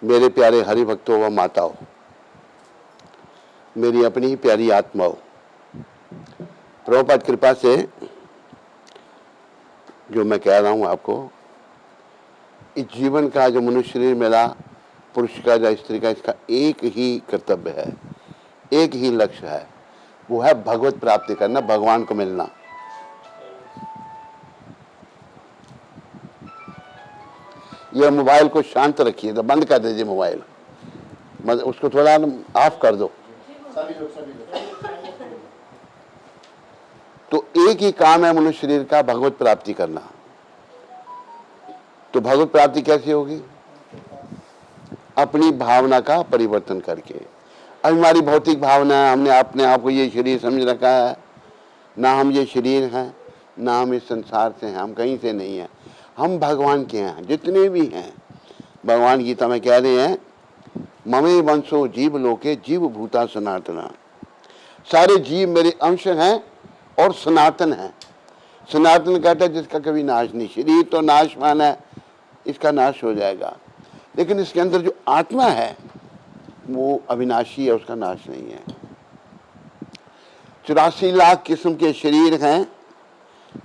मेरे प्यारे हरि भक्तों व माताओं, मेरी अपनी ही प्यारी आत्माओं, प्रभुपाद कृपा से जो मैं कह रहा हूं आपको, इस जीवन का जो मनुष्य शरीर मिला, पुरुष का या स्त्री का, इसका एक ही कर्तव्य है, एक ही लक्ष्य है, वो है भगवत प्राप्ति करना, भगवान को मिलना। यह मोबाइल को शांत रखिए, तो बंद कर दीजिए मोबाइल, उसको थोड़ा ऑफ कर दो। तो एक ही काम है मनुष्य शरीर का, भगवत प्राप्ति करना। तो भगवत प्राप्ति कैसे होगी? अपनी भावना का परिवर्तन करके। अब हमारी भौतिक भावना है, हमने अपने आप को ये शरीर समझ रखा है, ना हम ये शरीर हैं, ना हम इस संसार से हैं, हम कहीं से नहीं हैं, हम भगवान के हैं। जितने भी हैं, भगवान गीता में कह रहे हैं, ममे वंशो जीव लोके जीव भूता सनातना, सारे जीव मेरे अंश हैं और सनातन है। सनातन कहता है जिसका कभी नाश नहीं। शरीर तो नाशवान है, इसका नाश हो जाएगा, लेकिन इसके अंदर जो आत्मा है वो अविनाशी है, उसका नाश नहीं है। 84 लाख किस्म के शरीर हैं,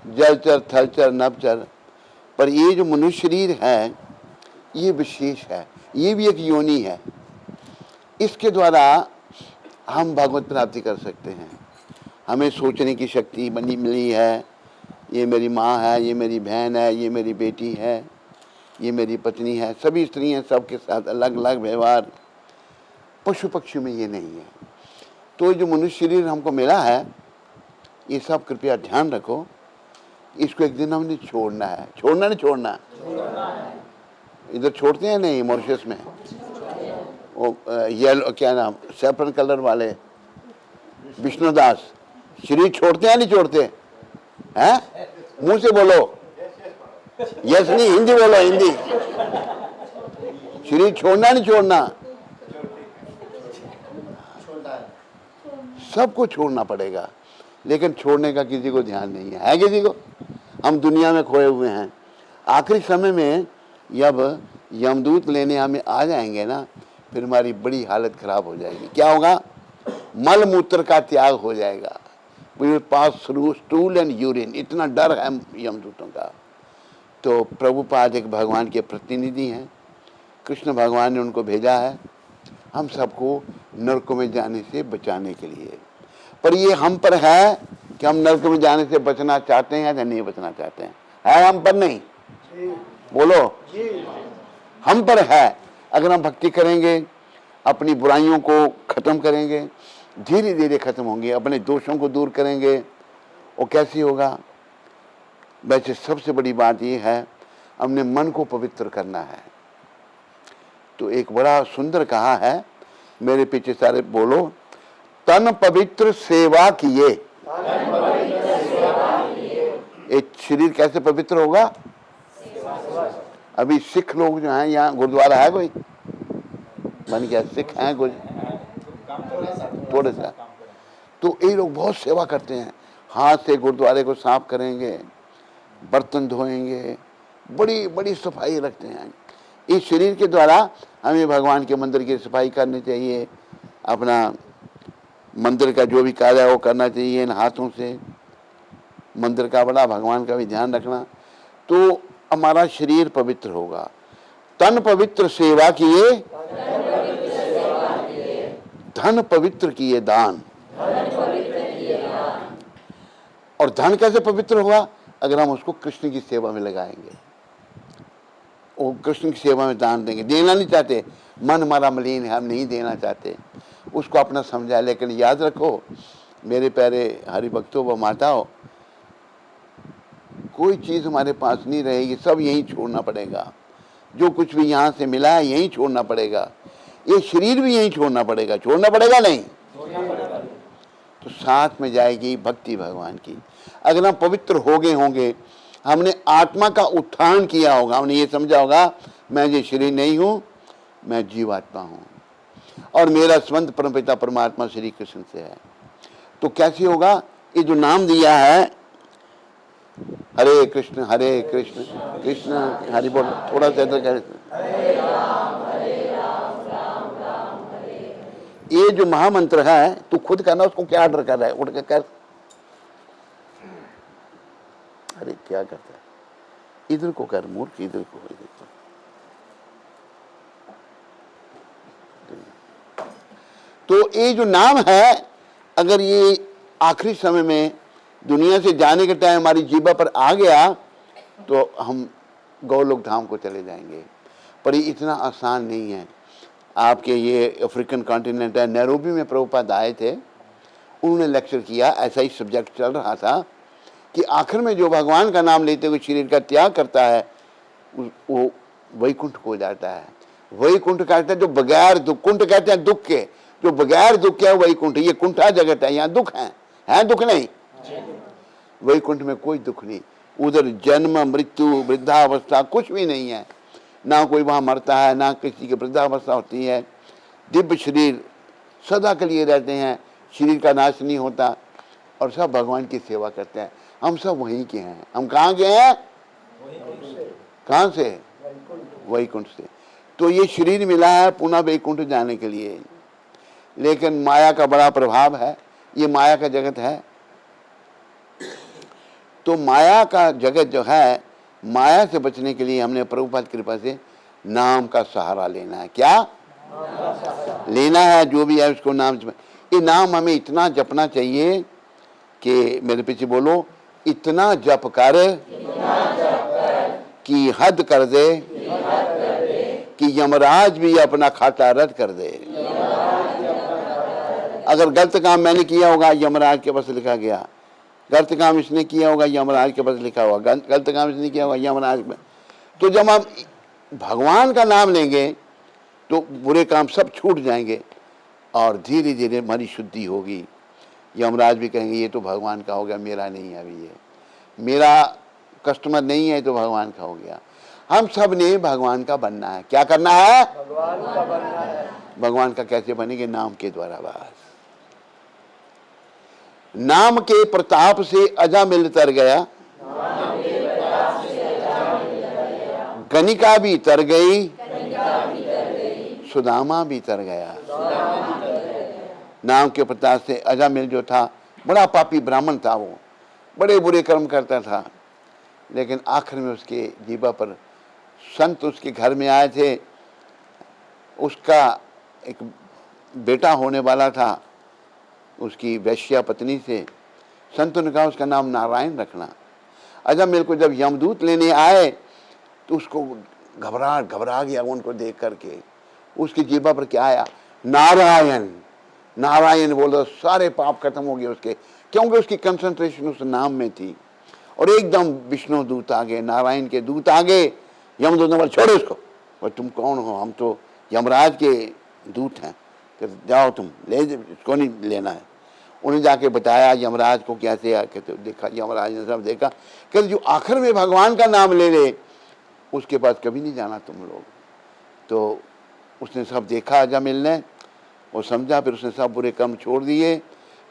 जलचर थलचर नभचर, पर ये जो मनुष्य शरीर है ये विशेष है, ये भी एक योनि है। इसके द्वारा हम भगवत प्राप्ति कर सकते हैं। हमें सोचने की शक्ति बनी मिली है, ये मेरी माँ है, ये मेरी बहन है, ये मेरी बेटी है, ये मेरी पत्नी है। सभी स्त्रियाँ सबके साथ अलग अलग व्यवहार, पशु पक्षी में ये नहीं है। तो जो मनुष्य शरीर हमको मिला है, ये सब कृपया ध्यान रखो, इसको एक दिन हमने छोड़ना है। छोड़ना नहीं छोड़ना? इधर छोड़ते हैं नहीं, मॉरिशस में वो येलो क्या नाम, सैफरन कलर वाले विष्णुदास, शरीर छोड़ते हैं नहीं छोड़ते हैं? मुंह से बोलो, यस नहीं, हिंदी बोलो, हिंदी। शरीर छोड़ना नहीं छोड़ना? सबको छोड़ना पड़ेगा, लेकिन छोड़ने का किसी को ध्यान नहीं है किसी को? हम दुनिया में खोए हुए हैं। आखिरी समय में जब यमदूत लेने हमें आ जाएंगे ना, फिर हमारी बड़ी हालत खराब हो जाएगी। क्या होगा? मल मूत्र का त्याग हो जाएगा। We will pass through stool and urine. इतना डर है यमदूतों का। तो प्रभुपाद एक भगवान के प्रतिनिधि हैं, कृष्ण भगवान ने उनको भेजा है हम सबको नरक में जाने से बचाने के लिए। पर ये हम पर है कि हम नरक में जाने से बचना चाहते हैं या नहीं बचना चाहते हैं? है हम पर? नहीं बोलो, हम पर है। अगर हम भक्ति करेंगे, अपनी बुराइयों को खत्म करेंगे, धीरे धीरे खत्म होंगे, अपने दोषों को दूर करेंगे, वो कैसे होगा? वैसे सबसे बड़ी बात ये है, हमने मन को पवित्र करना है। तो एक बड़ा सुंदर कहा है, मेरे पीछे सारे बोलो, तन पवित्र सेवा किए। एक शरीर कैसे पवित्र होगा? अभी सिख लोग जो हैं, यहाँ गुरुद्वारा है कोई बन गया, सिख हैं कुछ थोड़े सा, तो ये लोग बहुत सेवा करते हैं। हाथ से गुरुद्वारे को साफ करेंगे, बर्तन धोएंगे, बड़ी बड़ी सफाई रखते हैं। इस शरीर के द्वारा हमें भगवान के मंदिर की सफाई करनी चाहिए, अपना मंदिर का जो भी कार्य है वो करना चाहिए इन हाथों से। मंदिर का बड़ा, भगवान का भी ध्यान रखना, तो हमारा शरीर पवित्र होगा। तन पवित्र सेवा किए, धन पवित्र किए दान। और धन कैसे पवित्र होगा? अगर हम उसको कृष्ण की सेवा में लगाएंगे, वो कृष्ण की सेवा में दान देंगे। देना नहीं चाहते, मन हमारा मलिन है, हम नहीं देना चाहते, उसको अपना समझा। लेकिन याद रखो मेरे प्यारे हरि भक्तों व माताओं, कोई चीज़ हमारे पास नहीं रहेगी, सब यहीं छोड़ना पड़ेगा। जो कुछ भी यहाँ से मिला है यहीं छोड़ना पड़ेगा, ये शरीर भी यहीं छोड़ना पड़ेगा। छोड़ना पड़ेगा नहीं? तो साथ में जाएगी भक्ति भगवान की। अगर हम पवित्र हो गए होंगे, हमने आत्मा का उत्थान किया होगा, हमने ये समझा होगा मैं ये शरीर नहीं हूँ, मैं जीवात्मा हूँ और मेरा संबंध परमपिता परमात्मा श्री कृष्ण से है। तो कैसे होगा? ये जो नाम दिया है, हरे कृष्ण कृष्ण कृष्ण हरि बोल, थोड़ा सा इधर करें। ये जो महामंत्र है तू खुद करना, उसको क्या ऑर्डर कर रहा है, उठ के कर। अरे क्या करता है, इधर को कर मूर्ख, इधर को, इधर को। तो ये जो नाम है, अगर ये आखिरी समय में दुनिया से जाने के टाइम हमारी जीवा पर आ गया तो हम गौलोक धाम को चले जाएंगे। पर ये इतना आसान नहीं है। आपके ये अफ्रीकन कॉन्टिनेंट है, नैरोबी में प्रभुपाद आए थे, उन्होंने लेक्चर किया, ऐसा ही सब्जेक्ट चल रहा था कि आखिर में जो भगवान का नाम लेते हुए शरीर का त्याग करता है वो वैकुंठ को जाता है। वैकुंठ कहते हैं जो बगैर दुख, कुंठ कहते हैं दुख के, जो बगैर दुख है वैकुंठ। ये कुंठा जगत है, यहाँ दुख है दुख नहीं। वैकुंठ में कोई दुख नहीं, उधर जन्म मृत्यु वृद्धावस्था कुछ भी नहीं है, ना कोई वहाँ मरता है, ना किसी की वृद्धावस्था होती है। दिव्य शरीर सदा के लिए रहते हैं, शरीर का नाश नहीं होता और सब भगवान की सेवा करते हैं। हम सब वहीं के हैं। हम कहाँ के हैं? कहाँ से? वैकुंठ से। तो ये शरीर मिला है पुनः वैकुंठ जाने के लिए, लेकिन माया का बड़ा प्रभाव है, ये माया का जगत है। तो माया का जगत जो है, माया से बचने के लिए हमने प्रभुपाद कृपा से नाम का सहारा लेना है। क्या लेना है? जो भी है उसको नाम। ये नाम हमें इतना जपना चाहिए कि मेरे पीछे बोलो, इतना जप कर कि हद कर दे, कि यमराज भी अपना खाता रद्द कर दे। अगर गलत काम मैंने किया होगा यमराज के पास लिखा गया, गलत काम इसने किया होगा यमराज के पास लिखा होगा, गलत काम इसने किया होगा यमराज में। तो जब हम भगवान का नाम लेंगे तो बुरे काम सब छूट जाएंगे और धीरे धीरे हमारी शुद्धि होगी। यमराज भी कहेंगे ये तो भगवान का हो गया, मेरा नहीं है, अभी ये मेरा कस्टमर नहीं है तो भगवान का हो गया। हम सब ने भगवान का बनना है। क्या करना है? भगवान का बनना है। भगवान का कैसे बनेंगे? नाम के द्वारा। बस नाम के प्रताप से अजामिल तर गया, गणिका भी तर गई, सुदामा भी तर गया। नाम के प्रताप से अजामिल जो था, बड़ा पापी ब्राह्मण था, वो बड़े बुरे कर्म करता था, लेकिन आखिर में उसके जीवा पर संत उसके घर में आए थे। उसका एक बेटा होने वाला था उसकी वैश्या पत्नी से। संतों ने कहा उसका नाम नारायण रखना। अजामिल को जब यमदूत लेने आए तो उसको घबरा गया उनको देख करके। उसकी जीवा पर क्या आया? नारायण। नारायण बोलो, सारे पाप खत्म हो गए उसके, क्योंकि उसकी कंसंट्रेशन उस नाम में थी। और एकदम विष्णु दूत आ गए, नारायण के दूत आ गए। यमदूत ने बोला छोड़ो उसको। और तुम कौन हो? हम तो यमराज के दूत हैं, तो जाओ तुम ले, इसको नहीं लेना है। उन्हें जाके बताया यमराज को कैसे आके, तो देखा यमराज ने सब देखा, कहते जो आखिर में भगवान का नाम ले ले उसके पास कभी नहीं जाना तुम लोग। तो उसने सब देखा अजामिल ने, और समझा, फिर उसने सब बुरे कर्म छोड़ दिए।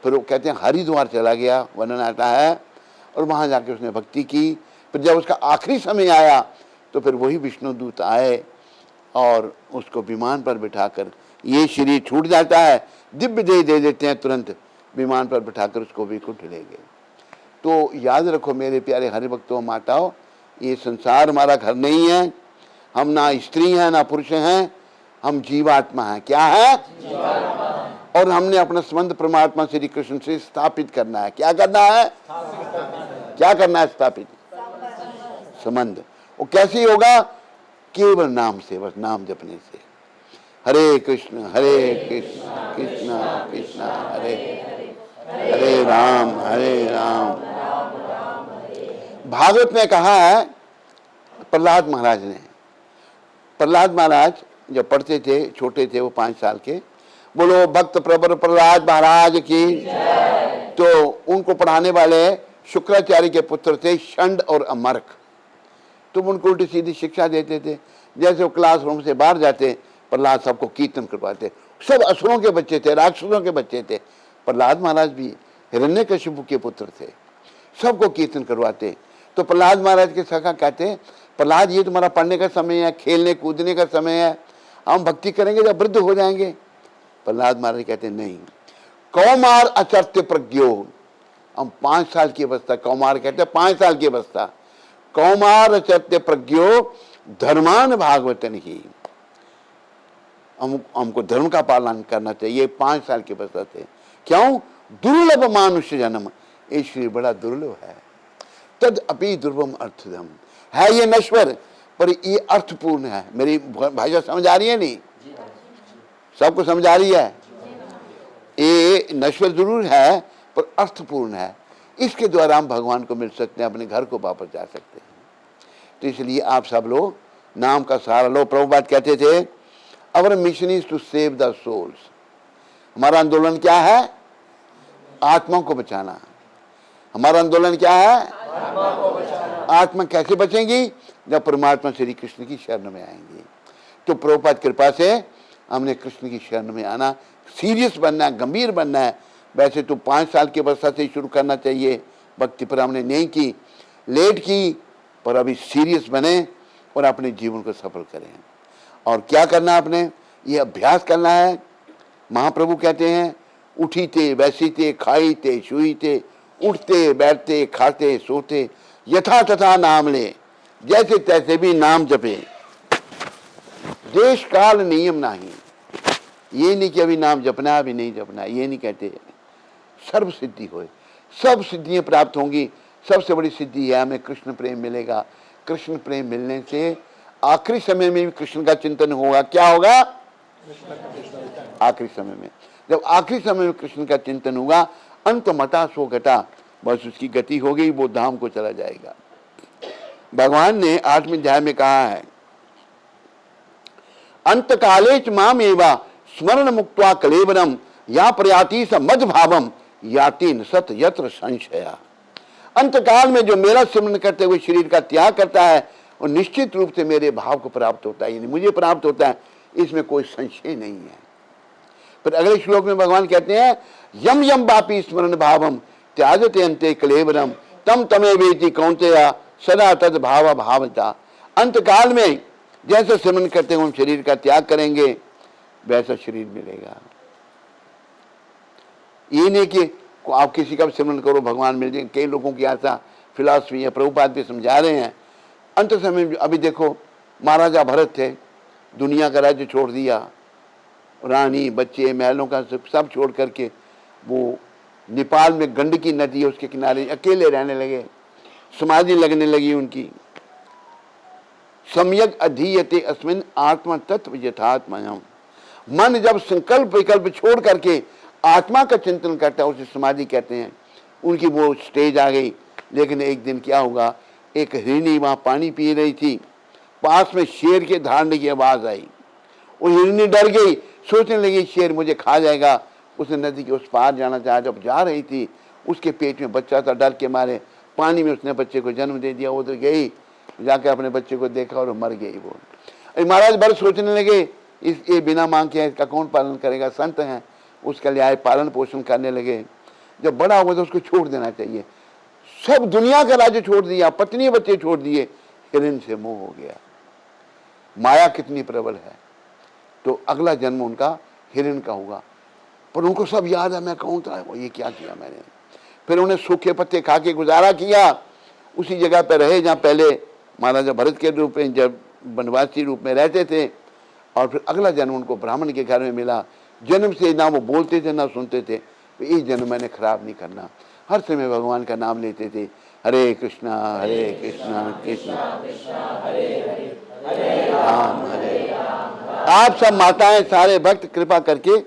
फिर वो कहते हैं हरिद्वार चला गया, वर्णन आता है, और वहाँ जाके उसने भक्ति की। फिर जब उसका आखिरी समय आया तो फिर वही विष्णु दूत आए और उसको विमान पर बिठाकर, ये शरीर छूट जाता है, दिव्य देह दे देते हैं, तुरंत विमान पर बिठाकर उसको वैकुंठ ले गए। तो याद रखो मेरे प्यारे हरिभक्तों माताओं, ये संसार हमारा घर नहीं है। हम ना स्त्री हैं ना पुरुष हैं, हम जीवात्मा हैं। क्या है? और हमने अपना संबंध परमात्मा श्री कृष्ण से स्थापित करना है। क्या करना है? क्या करना है? स्थापित संबंध। वो कैसे होगा? केवल नाम से, बस नाम जपने से। हरे कृष्ण कृष्ण कृष्ण हरे हरे राम भागवत में कहा है प्रहलाद महाराज ने। प्रहलाद महाराज जब पढ़ते थे, छोटे थे वो 5 साल के, बोलो भक्त प्रवर प्रहलाद महाराज की। तो उनको पढ़ाने वाले शुक्राचार्य के पुत्र थे षंड और अमर्क। तुम उनको उल्टी सीधी शिक्षा देते थे। जैसे वो क्लासरूम से बाहर जाते, प्रहलाद सबको कीर्तन करवाते। सब असुरों के बच्चे थे, राक्षसों के बच्चे थे। प्रहलाद महाराज भी हिरण्यकशिपु के पुत्र थे, सबको कीर्तन करवाते। तो प्रहलाद महाराज के सखा कहते, प्रहलाद ये तुम्हारा पढ़ने का समय है, खेलने कूदने का समय है, हम भक्ति करेंगे जब वृद्ध हो जाएंगे। प्रहलाद महाराज कहते नहीं, कौमार अचर्त्य प्रज्ञो, हम 5 साल की अवस्था, कौमार कहते हैं 5 साल की अवस्था, कौमार अचर्त्य प्रज्ञो धर्मान भागवतन ही, हमको धर्म का पालन करना चाहिए 5 साल की अवस्था से। क्यों? दुर्लभ मानुष्य जन्म, ये शरीर बड़ा दुर्लभ है। तद अपि दुर्लभम अर्थदम, है ये नश्वर पर ये अर्थपूर्ण है। मेरी भाषा समझ आ रही है? नहीं सबको समझ आ रही है? ये नश्वर जरूर है पर अर्थपूर्ण है। इसके द्वारा हम भगवान को मिल सकते हैं, अपने घर को वापस जा सकते हैं। तो इसलिए आप सब लोग नाम का सहारा लो। प्रभुपाद कहते थे our mission is to save the souls, हमारा आंदोलन क्या है? आत्मा को बचाना। हमारा आंदोलन क्या है? आत्मा को बचाना। आत्मा कैसे बचेंगी? जब परमात्मा श्री कृष्ण की शरण में आएंगे। तो प्रभुपाद कृपा से हमने कृष्ण की शरण में आना, सीरियस बनना है, गंभीर बनना है। वैसे तो 5 साल की अवस्था से शुरू करना चाहिए भक्ति, पर हमने नहीं की, लेट की, पर अभी सीरियस बने और अपने जीवन को सफल करें। और क्या करना है? आपने ये अभ्यास करना है। महाप्रभु कहते हैं उठीते बैसीते खाईते छुईते, उठते बैठते खाते सोते, यथा तथा नाम ले, जैसे तैसे भी नाम जपे, देश काल नियम नहीं। ये नहीं कि अभी नाम जपना है अभी नहीं जपना है, ये नहीं कहते। सर्व सिद्धि होए, सब सिद्धियां प्राप्त होंगी। सबसे बड़ी सिद्धि है हमें कृष्ण प्रेम मिलेगा। कृष्ण प्रेम मिलने से आखिरी समय में भी कृष्ण का चिंतन होगा। क्या होगा? आखिरी समय में, जब आखिरी समय में कृष्ण का चिंतन होगा, अंत मटा सो घटा, बस उसकी गति हो गई, वो धाम को चला जाएगा। भगवान ने 8वें अध्याय में कहा है अंत काले च माम एवा स्मरण मुक्त्वा कलेवरम या प्रयाति स मद भावम याति न सत यत्र संशया। अंत काल में जो मेरा स्मरण करते हुए शरीर का त्याग करता है और निश्चित रूप से मेरे भाव को प्राप्त होता है, यानी मुझे प्राप्त होता है, इसमें कोई संशय नहीं है। फिर अगले श्लोक में भगवान कहते हैं यम यम वापी स्मरण भावम त्याजते अंते कलेवरम तम तमे वेति कौंतेया सदा तद भाव भावता। अंत काल में जैसे स्मरण करते हुए हम शरीर का त्याग करेंगे वैसा शरीर मिलेगा। ये नहीं कि आप किसी का स्मरण करो भगवान मिल जाए, कई लोगों की ऐसा फिलॉसफी है। प्रभुपाद भी समझा रहे हैं अंत समय। अभी देखो महाराजा भरत थे, दुनिया का राज्य छोड़ दिया, रानी बच्चे महलों का सब छोड़ करके वो नेपाल में गंडकी नदी है उसके किनारे अकेले रहने लगे। समाधि लगने लगी उनकी। सम्यक अधीयते अस्मिन आत्मा तत्व यथात्मयम्, मन जब संकल्प विकल्प छोड़ करके आत्मा का चिंतन करता है उसे समाधि कहते हैं। उनकी वो स्टेज आ गई। लेकिन एक दिन क्या हुआ, एक हिरनी वहां पानी पी रही थी, पास में शेर के धाड़ने की आवाज आई। वो हिरनी डर गई, सोचने लगी शेर मुझे खा जाएगा। उसने नदी के उस पार जाना चाहा, जब जा रही थी उसके पेट में बच्चा था, डर के मारे पानी में उसने बच्चे को जन्म दे दिया। वो तो गई, जाके अपने बच्चे को देखा और मर गई वो। महाराज भर सोचने लगे ये बिना मांग के इसका कौन पालन करेगा, संत हैं उसका ले आए, पालन पोषण करने लगे। जब बड़ा हुआ तो उसको छोड़ देना चाहिए। सब दुनिया का राज्य छोड़ दिया, पत्नी बच्चे छोड़ दिए, हिरण से मोह हो गया। माया कितनी प्रबल है। तो अगला जन्म उनका हिरण का होगा। पर उनको सब याद है मैं कौन था, वो ये क्या किया मैंने। फिर उन्हें सूखे पत्ते खा के गुजारा किया, उसी जगह पर रहे जहाँ पहले महाराजा भरत के रूप में जब वनवासी रूप में रहते थे। और फिर अगला जन्म उनको ब्राह्मण के घर में मिला। जन्म से ना वो बोलते थे ना सुनते थे। तो ये जन्म मैंने खराब नहीं करना, हर समय भगवान का नाम लेते थे, हरे कृष्णा कृष्ण राम हरे राम। आप सब माताएं सारे भक्त कृपा करके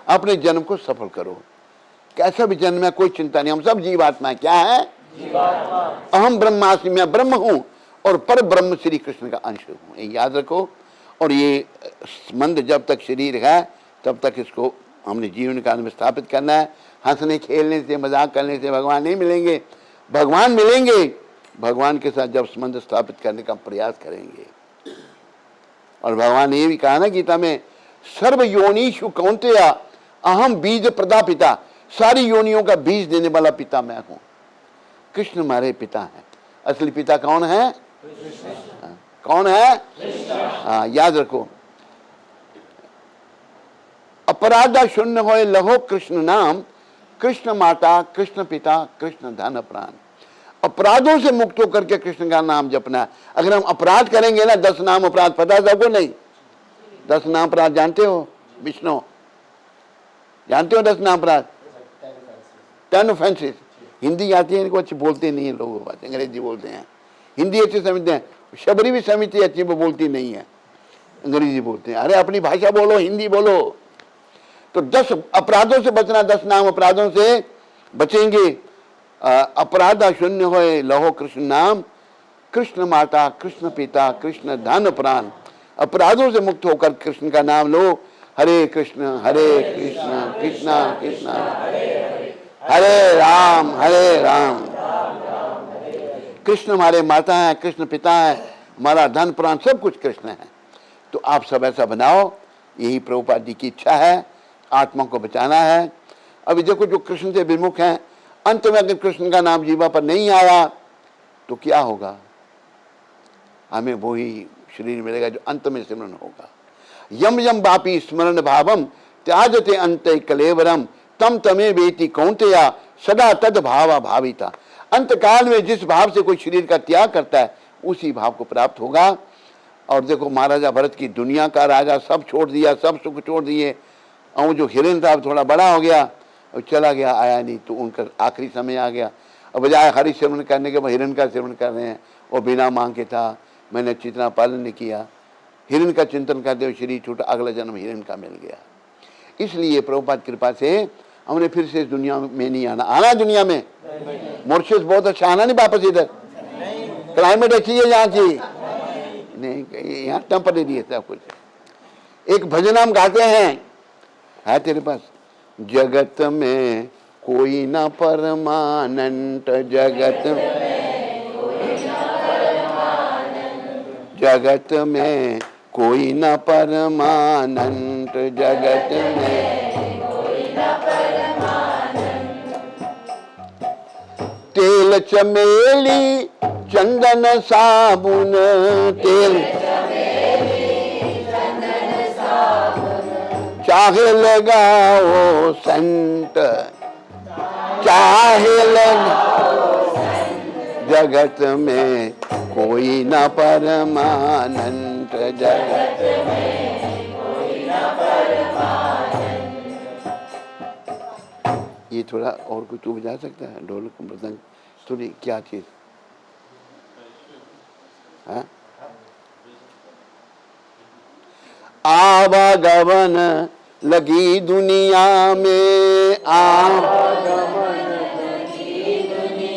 अपने जन्म को सफल करो। कैसा भी जन्म है कोई चिंता नहीं, हम सब जीवात्मा क्या है, अहम ब्रह्मास्मि, मैं ब्रह्म हूँ और पर ब्रह्म श्री कृष्ण का अंश हूँ, ये याद रखो। और ये संबंध जब तक शरीर है तब तक इसको हमने जीवन काल में स्थापित करना है। हंसने खेलने से मजाक करने से भगवान नहीं मिलेंगे। भगवान मिलेंगे भगवान के साथ जब संबंध स्थापित करने का प्रयास करेंगे। और भगवान ने ये भी कहा ना गीता में, सर्व योनिषु कौन्तेय अहम बीज प्रदा पिता, सारी योनियों का बीज देने वाला पिता मैं हूं। कृष्ण हमारे पिता हैं। असली पिता कौन है? कौन है? हाँ याद रखो। अपराधा शून्य होए लहो कृष्ण नाम, कृष्ण माता कृष्ण पिता कृष्ण धन प्राण। अपराधों से मुक्त होकर के कृष्ण का नाम जपना है। अगर हम अपराध करेंगे ना, 10 नाम अपराध, पता है सबको? नहीं, 10 नाम अपराध जानते हो? विष्णु जानते हो 10 नाम अपराध? 10 ऑफेंसेस। हिंदी आती है इनको, अच्छी बोलते नहीं है लोग, बात अंग्रेजी बोलते हैं, हिंदी अच्छी समझते हैं। शबरी भी समझती अच्छी, वो बोलती नहीं है, अंग्रेजी बोलते हैं। अरे अपनी भाषा बोलो, हिंदी बोलो। तो 10 अपराधों से बचना, 10 नाम अपराधों से बचेंगे। अपराधा शून्य होए लहो कृष्ण नाम, कृष्ण माता कृष्ण पिता कृष्ण धन प्राण। अपराधों से मुक्त होकर कृष्ण का नाम लो। हरे कृष्ण कृष्ण कृष्ण हरे राम कृष्ण हमारे माता है, कृष्ण पिता है, हमारा धन प्राण सब कुछ कृष्ण है। तो आप सब ऐसा बनाओ, यही प्रभुपाद जी की इच्छा है, आत्मा को बचाना है। अभी देखो जो कृष्ण से विमुख हैं, अंत में अगर कृष्ण का नाम जीवा पर नहीं आया तो क्या होगा? हमें वही शरीर मिलेगा जो अंत में सिमरन होगा। यम यम वापी स्मरण भावम त्याजते अंत कलेवरम तम तमे वेति कौंतेया सदा तद भावा भाविता। अंत काल में जिस भाव से कोई शरीर का त्याग करता है उसी भाव को प्राप्त होगा। और देखो महाराजा भरत की दुनिया का राजा सब छोड़ दिया, सब सुख छोड़ दिए, और जो हिरण था थोड़ा बड़ा हो गया और चला गया, आया नहीं। तो उनका आखिरी समय आ गया, और बजाय हरि सेवन करने के बाद हिरण का सेवन कर रहे हैं। वो बिना मांग के था, मैंने चितना पालन नहीं किया, हिरण का चिंतन करते हुए शरीर छूटा, अगला जन्म हिरण का मिल गया। इसलिए प्रभुपाद कृपा से हमने फिर से इस दुनिया में नहीं आना। आना दुनिया में, मॉरिशस बहुत अच्छा, आना नहीं वापस इधर। क्लाइमेट अच्छी है यहाँ की नहीं, यहाँ टेम्परेरी है सब कुछ। एक भजन हम गाते हैं, है तेरे पास? जगत में कोई ना परमानंत, जगत में कोई ना परमानंत, जगत में तेल चमेली चंदन साबुन, तेल चाहे लगाओ संत, चाहे लगाओ, जगत में कोई न परमानंत, जगत में कोई न परमानंत। ये थोड़ा और कुछ तू बजा सकता है? ढोलक मृदंग थोड़ी, क्या चीज है? आवागमन लगी दुनिया में,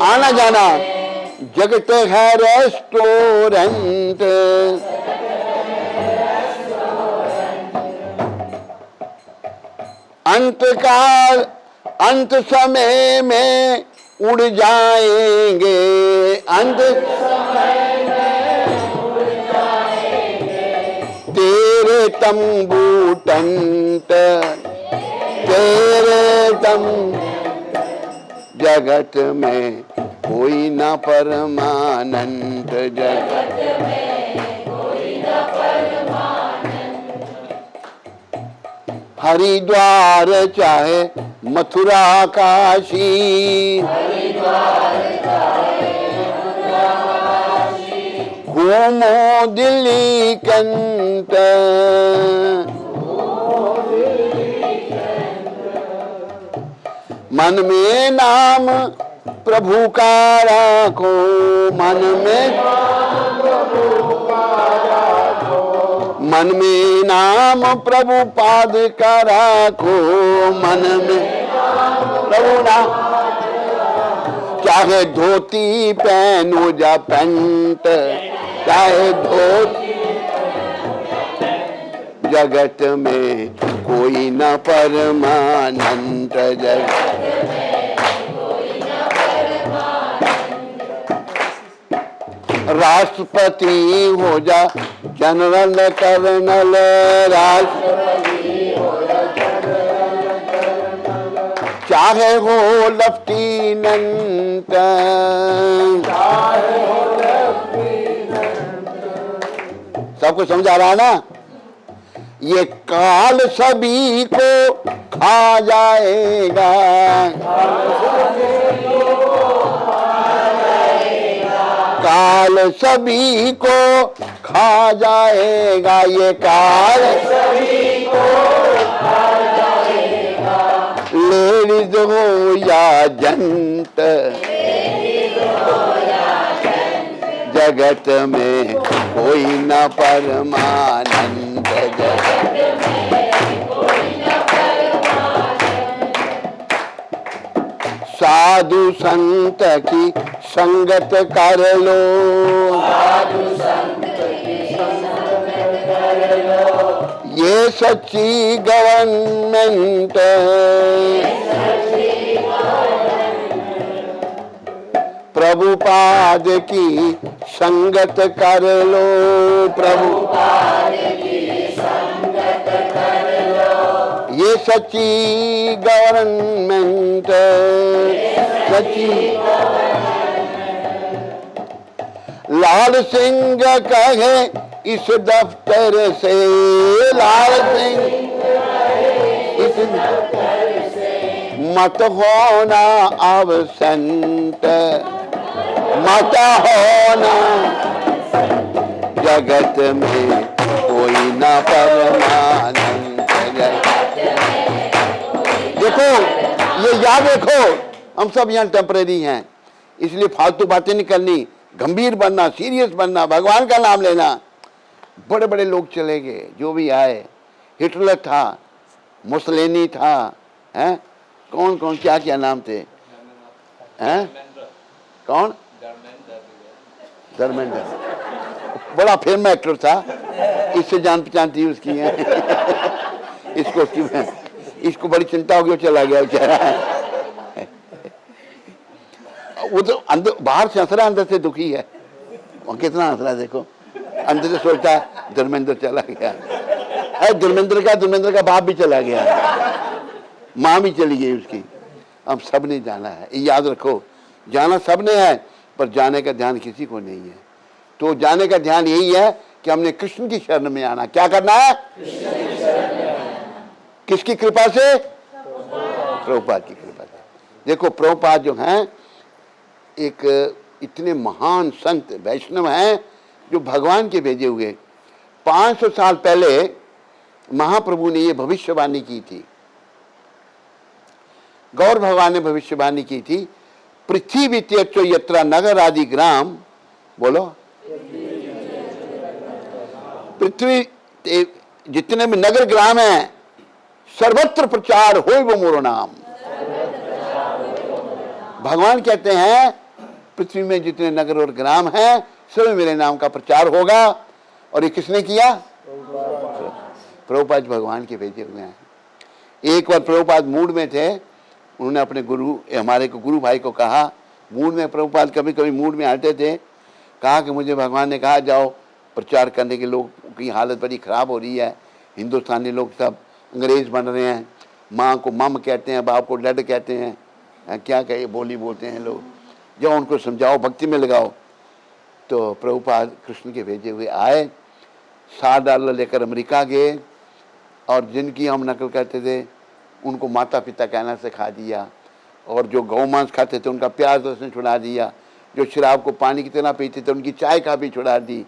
आना जाना, जगत है रेस्टोरेंट, अंतकाल अंत समय में उड़ जाएंगे, अंत समय में उड़ जाएंगे, तेरे तंबू टंट, तेरे तंबू, जगत में कोई न परमानंत, जगत में कोई न परमानंत। हरिद्वार चाहे मथुरा काशी, हरिद्वार चाहे मथुरा काशी, घूमो दिल्ली कंत, मन में नाम प्रभु का राखो, मन में प्रभु का राखो, मन में नाम प्रभु पाद का राखो, मन में प्रभु नाम, चाहे धोती पहनो या पैंट, चाहे धोती, जगत में कोई न परमानंत, जगत में कोई न परमानंत। राष्ट्रपति हो जा जनरल कर्नल, राष्ट्रपति हो जा जनरल कर्नल, चाहे हो लेफ्टिनेंट, चाहे हो लेफ्टिनेंट। सबको समझ आ रहा है ना? ये काल सभी को खा जाएगा। काल सभी को खा जाएगा, ये काल सभी को खा जाएगा। लेडीज हो या जंत, जगत में कोई न परमानंद, जगत में कोई न परमानंद। साधु संत की संगत कर लो, साधु संत की संगत कर लो। ये सच्ची गवर्नमेंट, प्रभुपाद की संगत कर लो, प्रभुपाद की संगत कर लो। ये सच्ची गवर्नमेंट, सच्ची। लाल सिंह कहे इस दफ्तर से, लाल सिंह इस दफ्तर से मत होना अबसेंट, मत होना। जगत में कोई न परमानंद, देखो ये याद रखो, हम सब यहाँ टेम्परेरी हैं, इसलिए फालतू बातें नहीं करनी, गंभीर बनना, सीरियस बनना, भगवान का नाम लेना। बड़े बड़े लोग चले गए, जो भी आए, हिटलर था, मुसलिनी था, हैं, कौन कौन क्या क्या नाम थे, हैं, कौन, धर्मेंद्र, बड़ा फेमस एक्टर था, इससे जान पहचान थी उसकी है। इसको बड़ी चिंता होगी, वो चला गया बेचारा। वो तो अंदर, बाहर से हंस रहा, अंदर से दुखी है। वो कितना हंस रहा है देखो, अंदर से सोचता है धर्मेंद्र चला गया। अरे धर्मेंद्र का बाप भी चला गया, माँ भी चली गई उसकी। अब सब ने जाना है, याद रखो, जाना सब ने है, पर जाने का ध्यान किसी को नहीं है। तो जाने का ध्यान यही है कि हमने कृष्ण की शरण में आना। क्या करना है? किसकी कृपा से? प्रभुपाद की कृपा से। देखो प्रभुपाद जो हैं एक इतने महान संत वैष्णव हैं जो भगवान के भेजे हुए। 500 साल पहले महाप्रभु ने ये भविष्यवाणी की थी, गौर भगवान ने भविष्यवाणी की थी, पृथ्वी त्यक्तो यत्र नगर आदि ग्राम, बोलो, पृथ्वी जितने भी नगर ग्राम हैं सर्वत्र प्रचार होय वो मोरो नाम। भगवान कहते हैं पृथ्वी में जितने नगर और ग्राम हैं सब मेरे नाम का प्रचार होगा। और ये किसने किया? प्रभुपाद भगवान के भेजे हुए हैं। एक बार प्रभुपाद मूड में थे, उन्होंने अपने गुरु, हमारे को गुरु भाई को कहा, मूड में प्रभुपाद कभी कभी मूड में आते थे, कहा कि मुझे भगवान ने कहा जाओ प्रचार करने के, लोगों की हालत बड़ी ख़राब हो रही है, हिंदुस्तानी लोग सब अंग्रेज बन रहे हैं, माँ को मम कहते हैं, बाप को डैड कहते हैं, क्या कहे बोली बोलते हैं लोग, जाओ उनको समझाओ, भक्ति में लगाओ। तो प्रभुपाद कृष्ण के भेजे हुए आए, $60 लेकर अमेरिका गए, और जिनकी हम नकल करते थे उनको माता पिता कहना सिखा दिया, और जो गौ मांस खाते थे उनका प्याज उसने छुड़ा दिया, जो शराब को पानी की तरह पीते थे उनकी चाय का भी छुड़ा दी,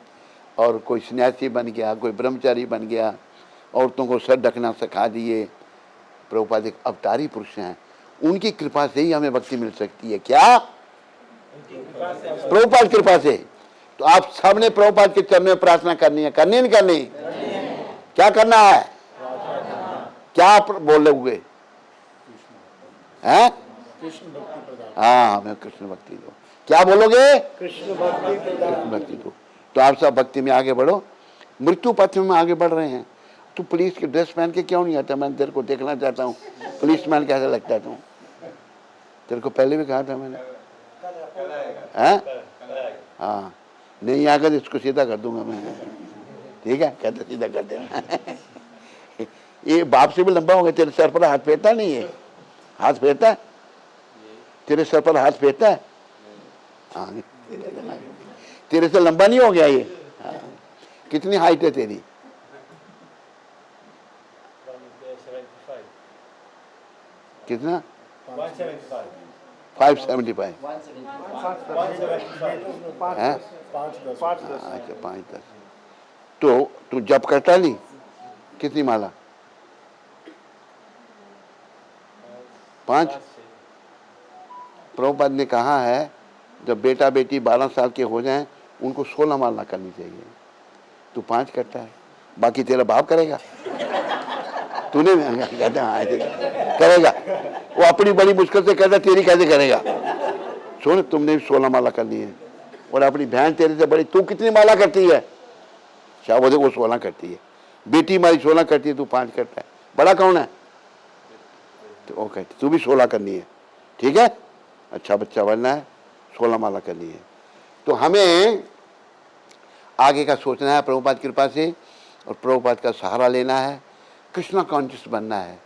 और कोई सन्यासी बन गया, कोई ब्रह्मचारी बन गया, औरतों को सर ढकना सिखा दिए। प्रभुपाद एक अवतारी पुरुष हैं, उनकी कृपा से ही हमें भक्ति मिल सकती है। क्या? प्रभुपाद कृपा से। तो आप सबने प्रभुपाद के चरणों में प्रार्थना करनी है, करनी नहीं करनी? क्या करना है? क्या आप बोले हुए हैं? हाँ, हमें कृष्ण भक्ति दो। क्या बोलोगे? कृष्ण भक्ति दो। तो आप सब भक्ति में आगे बढ़ो, मृत्यु पथ में आगे बढ़ रहे हैं। तू पुलिस की ड्रेस पहन के क्यों नहीं आता? मैं तेरे को देखना चाहता हूँ, पुलिस मैन कैसा लगता है तू? तेरे को पहले भी कहा था मैंने, हैं? हाँ, नहीं आकर इसको सीधा कर दूंगा मैं, ठीक है? कहते सीधा कर देना। ये बाप से भी लंबा हो गया, तेरे सर पर हाथ फेरता नहीं है? हाथ फेरता है? तेरे सर पर हाथ फेरता है? हाँ, तेरे से लंबा नहीं हो गया ये? हाँ। कितनी हाइट है तेरी? कितना? 575 है। अच्छा 5-10। तो तू जब करता नहीं, कितनी माला? 5। प्रभुपाद ने कहा है जब बेटा बेटी 12 साल के हो जाएं उनको 16 माला करनी चाहिए। तू 5 करता है, बाकी तेरा बाप करेगा। तूने कहता हाँ करेगा, वो अपनी बड़ी मुश्किल से कहता, तेरी कैसे करेगा? सुन, तुमने भी 16 माला करनी है, और अपनी बहन तेरे से बड़ी, तू कितनी माला करती है? शाह वो 16 करती है। बेटी हमारी 16 करती है, तू 5 करता है। बड़ा कौन है? तो वो कहती तू भी 16 करनी है, ठीक है, अच्छा बच्चा बनना है, 16 माला करनी है। तो हमें आगे का सोचना है प्रभुपाद कृपा से, और प्रभुपाद का सहारा लेना है, कृष्णा कॉन्शियस बनना है।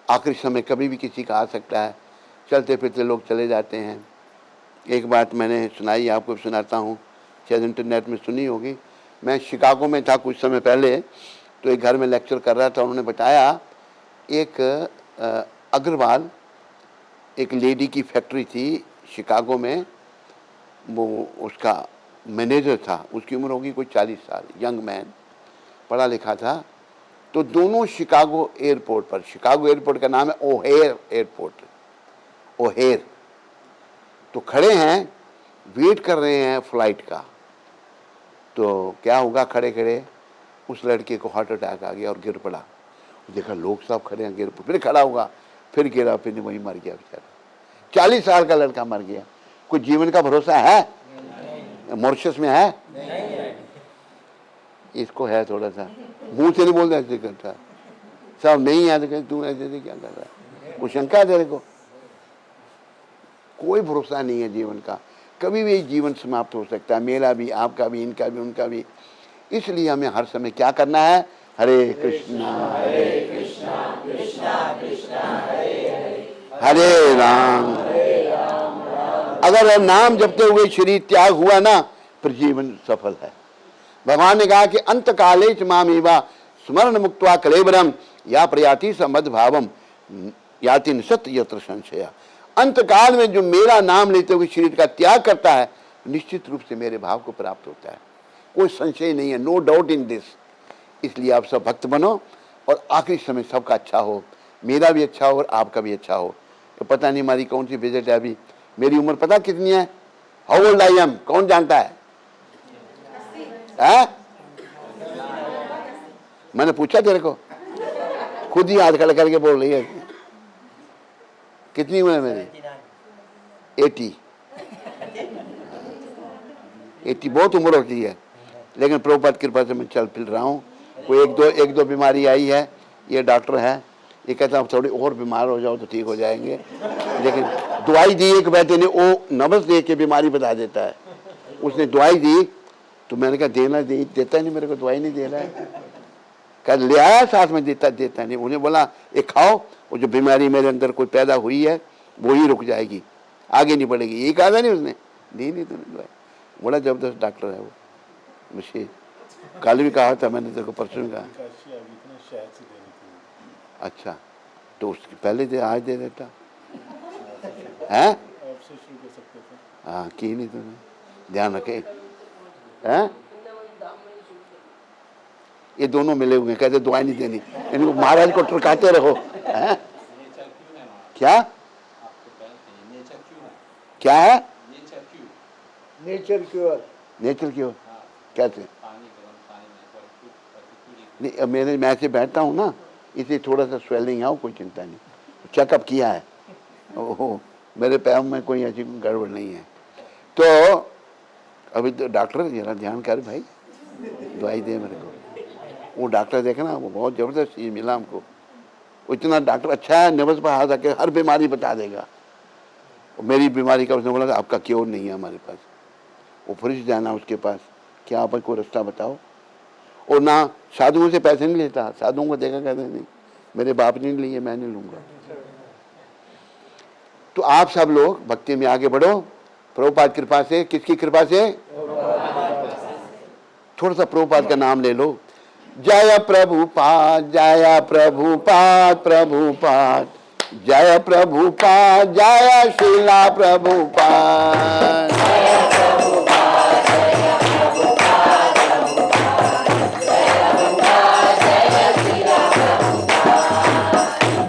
आखिरी समय कभी भी किसी का आ सकता है, चलते फिरते लोग चले जाते हैं। एक बात मैंने सुनाई, आपको सुनाता हूँ, शायद इंटरनेट में सुनी होगी। मैं शिकागो में था कुछ समय पहले, तो एक घर में लेक्चर कर रहा था। उन्होंने बताया एक अग्रवाल, एक लेडी की फैक्ट्री थी शिकागो में, वो उसका मैनेजर था। उसकी उम्र होगी कोई 40 साल, यंग मैन, पढ़ा लिखा था। तो दोनों शिकागो एयरपोर्ट पर, शिकागो एयरपोर्ट का नाम है ओहेर एयरपोर्ट, ओहेर, तो खड़े हैं, वेट कर रहे हैं फ्लाइट का। तो क्या होगा, खड़े खड़े उस लड़के को हार्ट अटैक आ गया और गिर पड़ा। देखा लोग सब खड़े हैं, गिर, फिर खड़ा होगा, फिर गिरा, फिर वहीं मर गया बेचारा। 40 साल का लड़का मर गया। कुछ जीवन का भरोसा है? मॉरिशस में है? इसको है थोड़ा सा, मुंह से नहीं बोलता, ऐसे करता सब नहीं है। तो तू ऐसे क्या कर रहा है? कुछ शंका है तेरे को? कोई भरोसा नहीं है जीवन का, कभी भी जीवन समाप्त हो सकता है, मेरा भी, आपका भी, इनका भी, उनका भी। इसलिए हमें हर समय क्या करना है? हरे कृष्णा कृष्णा कृष्णा हरे राम। अगर नाम जपते हुए शरीर त्याग हुआ ना, फिर जीवन सफल है। भगवान ने कहा कि अंत काले च मामेवा स्मरण मुक्त्वा कलेवरम या प्रयाति समद भावम याति निसत यत्र संशया। अंत काल में जो मेरा नाम लेते हुए शरीर का त्याग करता है, निश्चित रूप से मेरे भाव को प्राप्त होता है, कोई संशय नहीं है, नो डाउट इन दिस। इसलिए आप सब भक्त बनो, और आखिरी समय सबका अच्छा हो, मेरा भी अच्छा हो और आपका भी अच्छा हो। तो पता नहीं हमारी कौन सी विजिट है अभी, मेरी उम्र पता कितनी है? हाउ ओल्ड आई एम, कौन जानता है? मैंने पूछा तेरे को? खुद ही हाथ खड़ा करके बोल रही है। कितनी उम्र है मेरी? 80 बहुत उम्र होती है, लेकिन प्रभुपाद कृपा से मैं चल फिर रहा हूँ। कोई एक दो बीमारी आई है, ये डॉक्टर है, ये कहता है आप थोड़ी और बीमार हो जाओ तो ठीक हो जाएंगे, लेकिन दवाई दी एक बैठे ने, वो नब्ज दे के बीमारी बता देता है। उसने दवाई दी तो मैंने कहा देता नहीं, मेरे को दवाई नहीं दे रहा है। कह ले आया साथ में, देता नहीं। उन्हें बोला ये खाओ, वो जो बीमारी मेरे अंदर कोई पैदा हुई है वो ही रुक जाएगी, आगे नहीं बढ़ेगी। ये कहा था नहीं उसने, नहीं तूने दवाई। बड़ा जबरदस्त डॉक्टर है वो, मुझे कल भी कहा था मैंने, तेरे को परसों भी कहा। अच्छा, तो उसके पहले दे, आज दे देता है। हाँ की नहीं तूने, ध्यान रखे हैं। ये दोनों मिले हुए हैं, कहते दवाई नहीं देनी, इनको महाराज को टरकाते रहो। हैं क्या क्या है? नेचर क्योर कैसे? नहीं, मैं से बैठता हूँ ना, इसलिए थोड़ा सा स्वेलिंग है, कोई चिंता नहीं, चेकअप किया है। ओहो, मेरे पैर में कोई ऐसी गड़बड़ नहीं है। तो अभी तो डॉक्टर जरा ध्यान कर भाई, दवाई दे मेरे को। वो डॉक्टर देखना, वो बहुत ज़बरदस्त चीज़ मिला हमको, इतना डॉक्टर अच्छा है, नब्ज पर हाथ रखे हर बीमारी बता देगा। मेरी बीमारी का उसने बोला आपका क्योर नहीं है हमारे पास, वो फिर जाना उसके पास, क्या आप कोई रास्ता बताओ। और ना साधुओं से पैसे नहीं लेता, साधुओं को देखा कहते नहीं मेरे बाप ने नहीं लिए, मैं नहीं लूँगा। तो आप सब लोग भक्ति में आगे बढ़ो, प्रभुपाद कृपा से। किसकी कृपा से? थोड़ा सा प्रभुपाद का नाम ले लो। जय प्रभुपाद, जय प्रभुपाद, प्रभुपाद जय प्रभुपाद, जय श्रीला प्रभुपाद।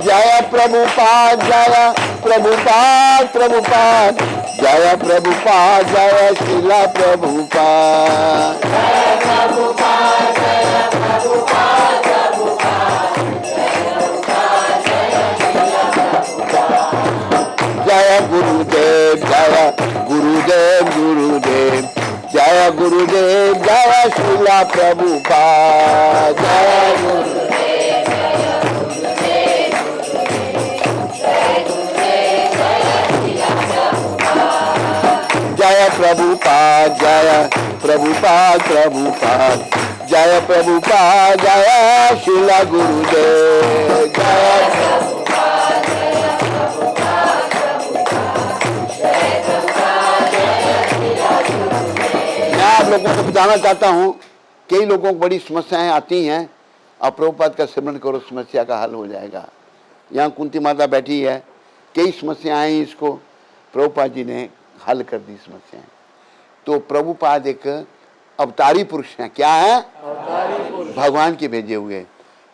जय प्रभुपाद, जय प्रभुपाद, प्रभुपाद, जय प्रभुपाद, जय श्रीला प्रभुपाद। जय गुरुदेव, जय गुरुदेव, गुरुदेव, जय गुरुदेव, जय श्रीला प्रभुपाद। जय गुरुदेव, जय प्रभुपाद, जय प्रभुपाद, प्रभुपाद, जय प्रभुपाद, जय श्रीला गुरुदेव। जय आप लोगों को बताना चाहता हूँ, कई लोगों को बड़ी समस्याएं आती हैं, और प्रभुपाद का सिमरन करो, समस्या का हल हो जाएगा। यहाँ कुंती माता बैठी है, कई समस्याएं इसको प्रभुपाद जी ने हल कर दी समस्याएं। तो प्रभुपाद एक अवतारी पुरुष हैं। क्या है? भगवान के भेजे हुए।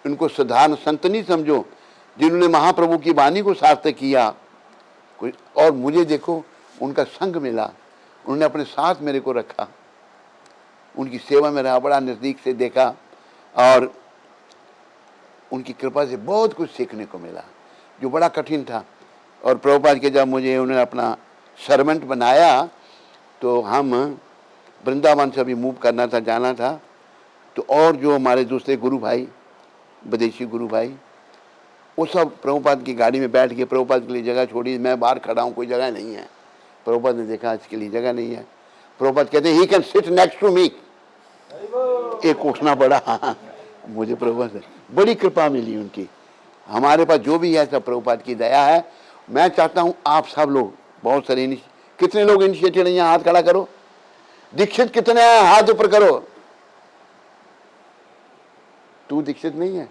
उनको साधारण संत नहीं समझो, जिन्होंने महाप्रभु की वाणी को सार्थक किया। और मुझे देखो, उनका संग मिला, उन्होंने अपने साथ मेरे को रखा, उनकी सेवा में रहा, बड़ा नज़दीक से देखा, और उनकी कृपा से बहुत कुछ सीखने को मिला जो बड़ा कठिन था। और प्रभुपाद के जब मुझे उन्होंने अपना सर्वेंट बनाया, तो हम वृंदावन से अभी मूव करना था, जाना था। तो और जो हमारे दूसरे गुरु भाई, विदेशी गुरु भाई, वो सब प्रभुपाद की गाड़ी में बैठ के प्रभुपाद के लिए जगह छोड़ी। मैं बाहर खड़ा हूँ, कोई जगह नहीं है। प्रभुपाद ने देखा इसके लिए जगह नहीं है। प्रभुपाद कहते हैं, he can sit next to me. एक उठना पड़ा मुझे। प्रभुपाद से बड़ी कृपा मिली उनकी। हमारे पास जो भी है सब प्रभुपाद की दया है। मैं चाहता हूँ आप सब लोग, बहुत सारे कितने लोग इनिशिएटेड हैं यहाँ, हाथ खड़ा करो। दीक्षित कितने हैं, हाथ ऊपर करो। तू दीक्षित नहीं है?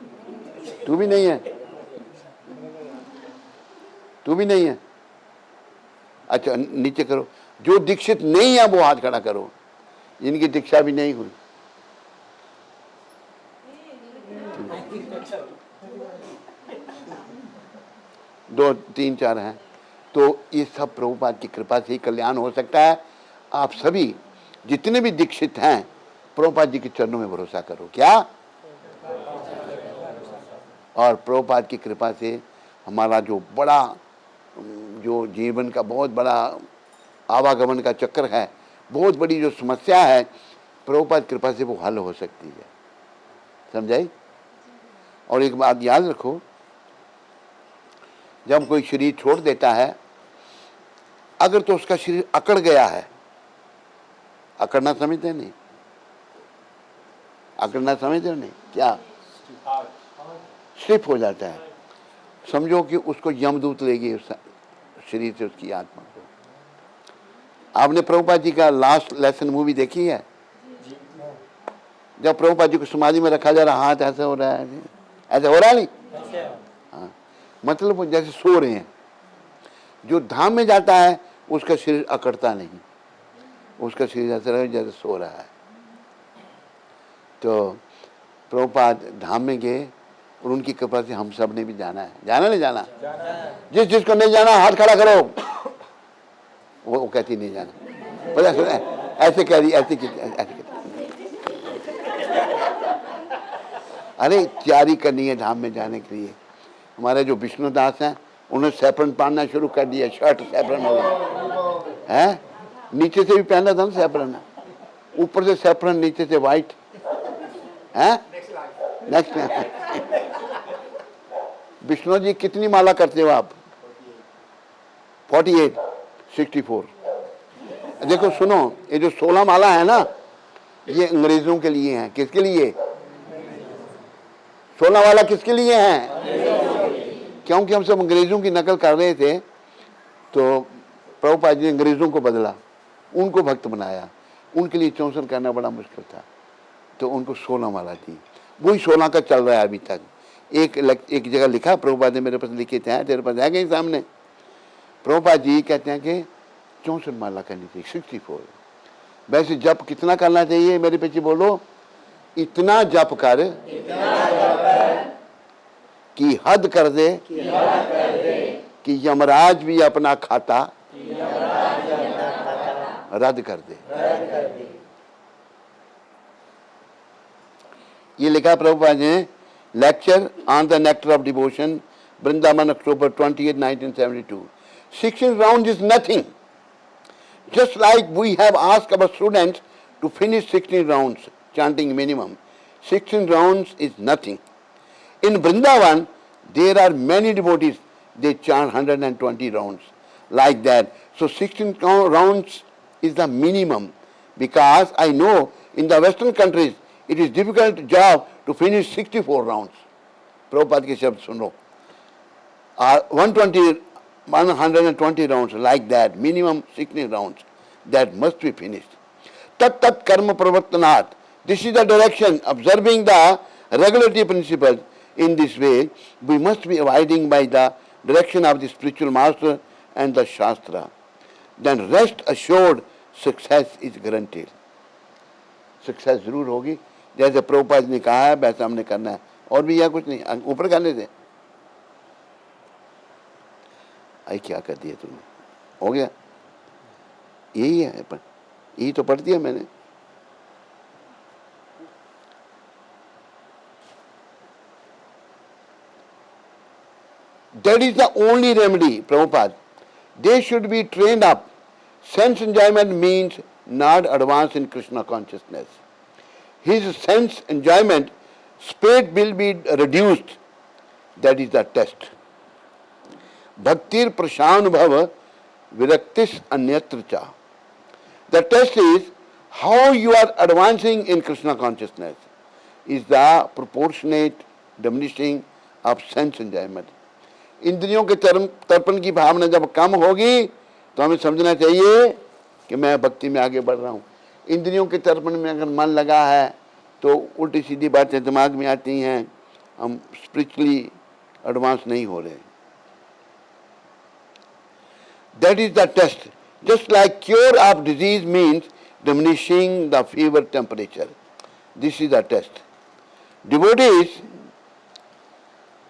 तू भी नहीं है? तू भी नहीं है? अच्छा, नीचे करो। जो दीक्षित नहीं है वो हाथ खड़ा करो, जिनकी दीक्षा भी नहीं हुई। दो तीन चार हैं। तो ये सब प्रभुपाद की कृपा से ही कल्याण हो सकता है। आप सभी जितने भी दीक्षित हैं, प्रभुपाद जी के चरणों में भरोसा करो। क्या? और प्रभुपाद की कृपा से हमारा जो बड़ा, जो जीवन का बहुत बड़ा आवागमन का चक्र है, बहुत बड़ी जो समस्या है, प्रभुपाद कृपा से वो हल हो सकती है। समझाई? और एक बात याद रखो, जब कोई शरीर छोड़ देता है, अगर तो उसका शरीर अकड़ गया है, अकड़ना समझते नहीं? अकड़ना समझते नहीं? क्या? स्लिप हो जाता है। समझो कि उसको यमदूत लेगी उस शरीर से उसकी आत्मा को। आपने प्रभुपाद जी का लास्ट लेसन मूवी देखी है? जब प्रभुपाद जी को समाधि में रखा जा रहा, हाथ ऐसे हो रहा है, ऐसे हो रहा नहीं? हाँ, मतलब वो जैसे सो रहे हैं। जो धाम में जाता है उसका शरीर अकड़ता नहीं, उसका शरीर ऐसा रहे जैसे सो रहा है। तो प्रभुपाद धाम में गए और उनकी कृपा से हम सब ने भी जाना है। जाना नहीं जाना? जिस जिसको नहीं जाना हाथ खड़ा करो। वो कहती नहीं जाना, पता सुना ऐसे कह रही, ऐसे ऐसे। अरे तैयारी करनी है धाम में जाने के लिए। हमारे जो विष्णुदास हैं, उन्होंने सैफरन पहनना शुरू कर दिया, शर्ट सैफरन हो गया है। नीचे से भी पहना था ना सैफरन, ऊपर से सैफरन, नीचे से व्हाइट है। नेक्स्ट विष्णु जी कितनी माला करते हो आप? 48, 64। देखो सुनो, ये जो 16 माला है ना, ये अंग्रेजों के लिए हैं। किसके लिए? 16 वाला किसके लिए हैं? क्योंकि हम सब अंग्रेजों की नकल कर रहे थे, तो प्रभुपाद जी ने अंग्रेजों को बदला, उनको भक्त बनाया। उनके लिए 64 करना बड़ा मुश्किल था, तो उनको 16 माला दी। वही 16 का चल रहा है अभी तक। एक जगह लिखा, प्रभुपाद ने मेरे पास लिखे थे, तेरे पास है कहीं सामने। प्रभुपाद जी कहते हैं कि 64 माला करनी चाहिए, 64। वैसे जप कितना करना चाहिए, मेरे पीछे बोलो, इतना जप कर कि हद कर दे कि यमराज भी अपना खाता रद्द कर दे। ये लिखा प्रभुपाद ने, lecture on the nectar of devotion, Vrindavan, October 28, 1972। 16 rounds is nothing. Just like we have asked our students to finish 16 rounds, chanting minimum. 16 rounds is nothing. In Vrindavan, there are many devotees, they chant 120 rounds, like that. So 16 rounds is the minimum, because I know in the Western countries, it is difficult job to finish 64 rounds. Prabhupada के शब्द सुनो, 120 rounds, like that, minimum 16 rounds, that must be finished. Tat tat karma pravartanat. This is the direction, observing the regulatory principles. In this way, we must be abiding by the direction of the spiritual master and the Shastra. Then rest assured, success is guaranteed. Success जरूर होगी, जैसे प्रभुपाद ने कहा है वैसा हमने करना है, और भी यह कुछ नहीं, ऊपर करने से। आई क्या कर दिया तुमने, हो गया, यही है, पर यही तो पढ़ दिया मैंने। That is the only remedy, Prabhupada. They should be trained up. Sense enjoyment means not advance in Krishna consciousness. His sense enjoyment speed will be reduced. That is the test. Bhaktir prashanubhava viraktis anyatra cha. The test is how you are advancing in Krishna consciousness. Is the proportionate diminishing of sense enjoyment. इंद्रियों के तर्पण की भावना जब कम होगी तो हमें समझना चाहिए कि मैं भक्ति में आगे बढ़ रहा हूँ। इंद्रियों के तर्पण में अगर मन लगा है तो उल्टी सीधी बातें दिमाग में आती हैं, हम स्पिरिचुअली एडवांस नहीं हो रहे। That is the test. Just like cure of disease means diminishing the fever temperature. This is the test. Devotees,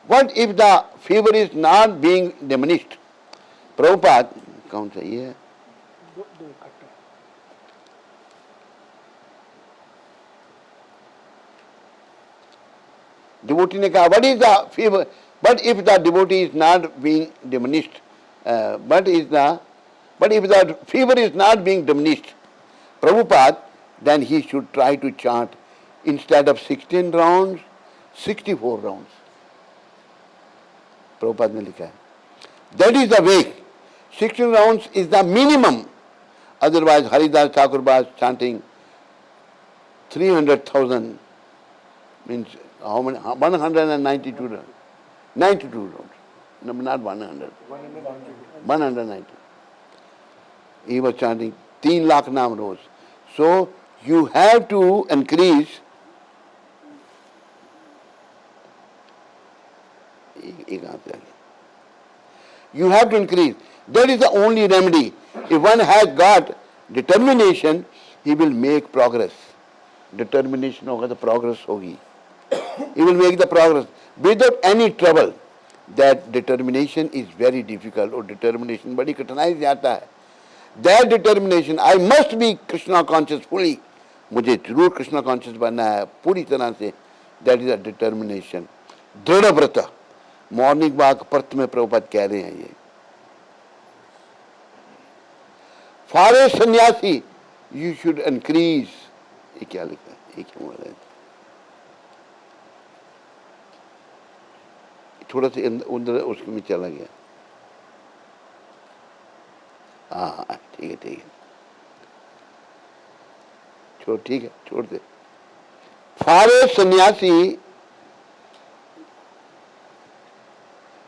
what if the fever is not being diminished? Prabhupada, कौन सा ये है? Devotee ने कहा, what is the fever? But if the devotee is not being diminished, but if the fever is not being diminished, Prabhupada, then he should try to chant instead of 16 rounds, 64 rounds. Prabhupada ने लिखा है. That is the way. 16 rounds is the minimum. Otherwise, Haridas Thakur was chanting 300,000, means how many? 192 rounds. 92 rounds. No, not 100. 190. He was chanting 3 lakh naam roz. So you have to increase. You have to increase. That is the only remedy. If one has got determination, he will make progress. Determination होगा तो progress होगी. He will make the progress without any trouble. That determination is very difficult. और determination बड़ी कठिनाई से आता है. That determination, I must be Krishna conscious fully. मुझे जरूर Krishna conscious बनना है पूरी तरह से. That is a determination. दृढ़ व्रत. मॉर्निंग वॉक पर्थ में प्रभुपाद कह रहे हैं ये. फॉर ए सन्यासी यू शुड इंक्रीज. ये क्या लिखा है? ये क्या बोल रहे हैं? थोड़ा सा उधर उसमें चला गया. हाँ ठीक है ठीक है, छोड़, ठीक है छोड़ दे. फॉर ए सन्यासी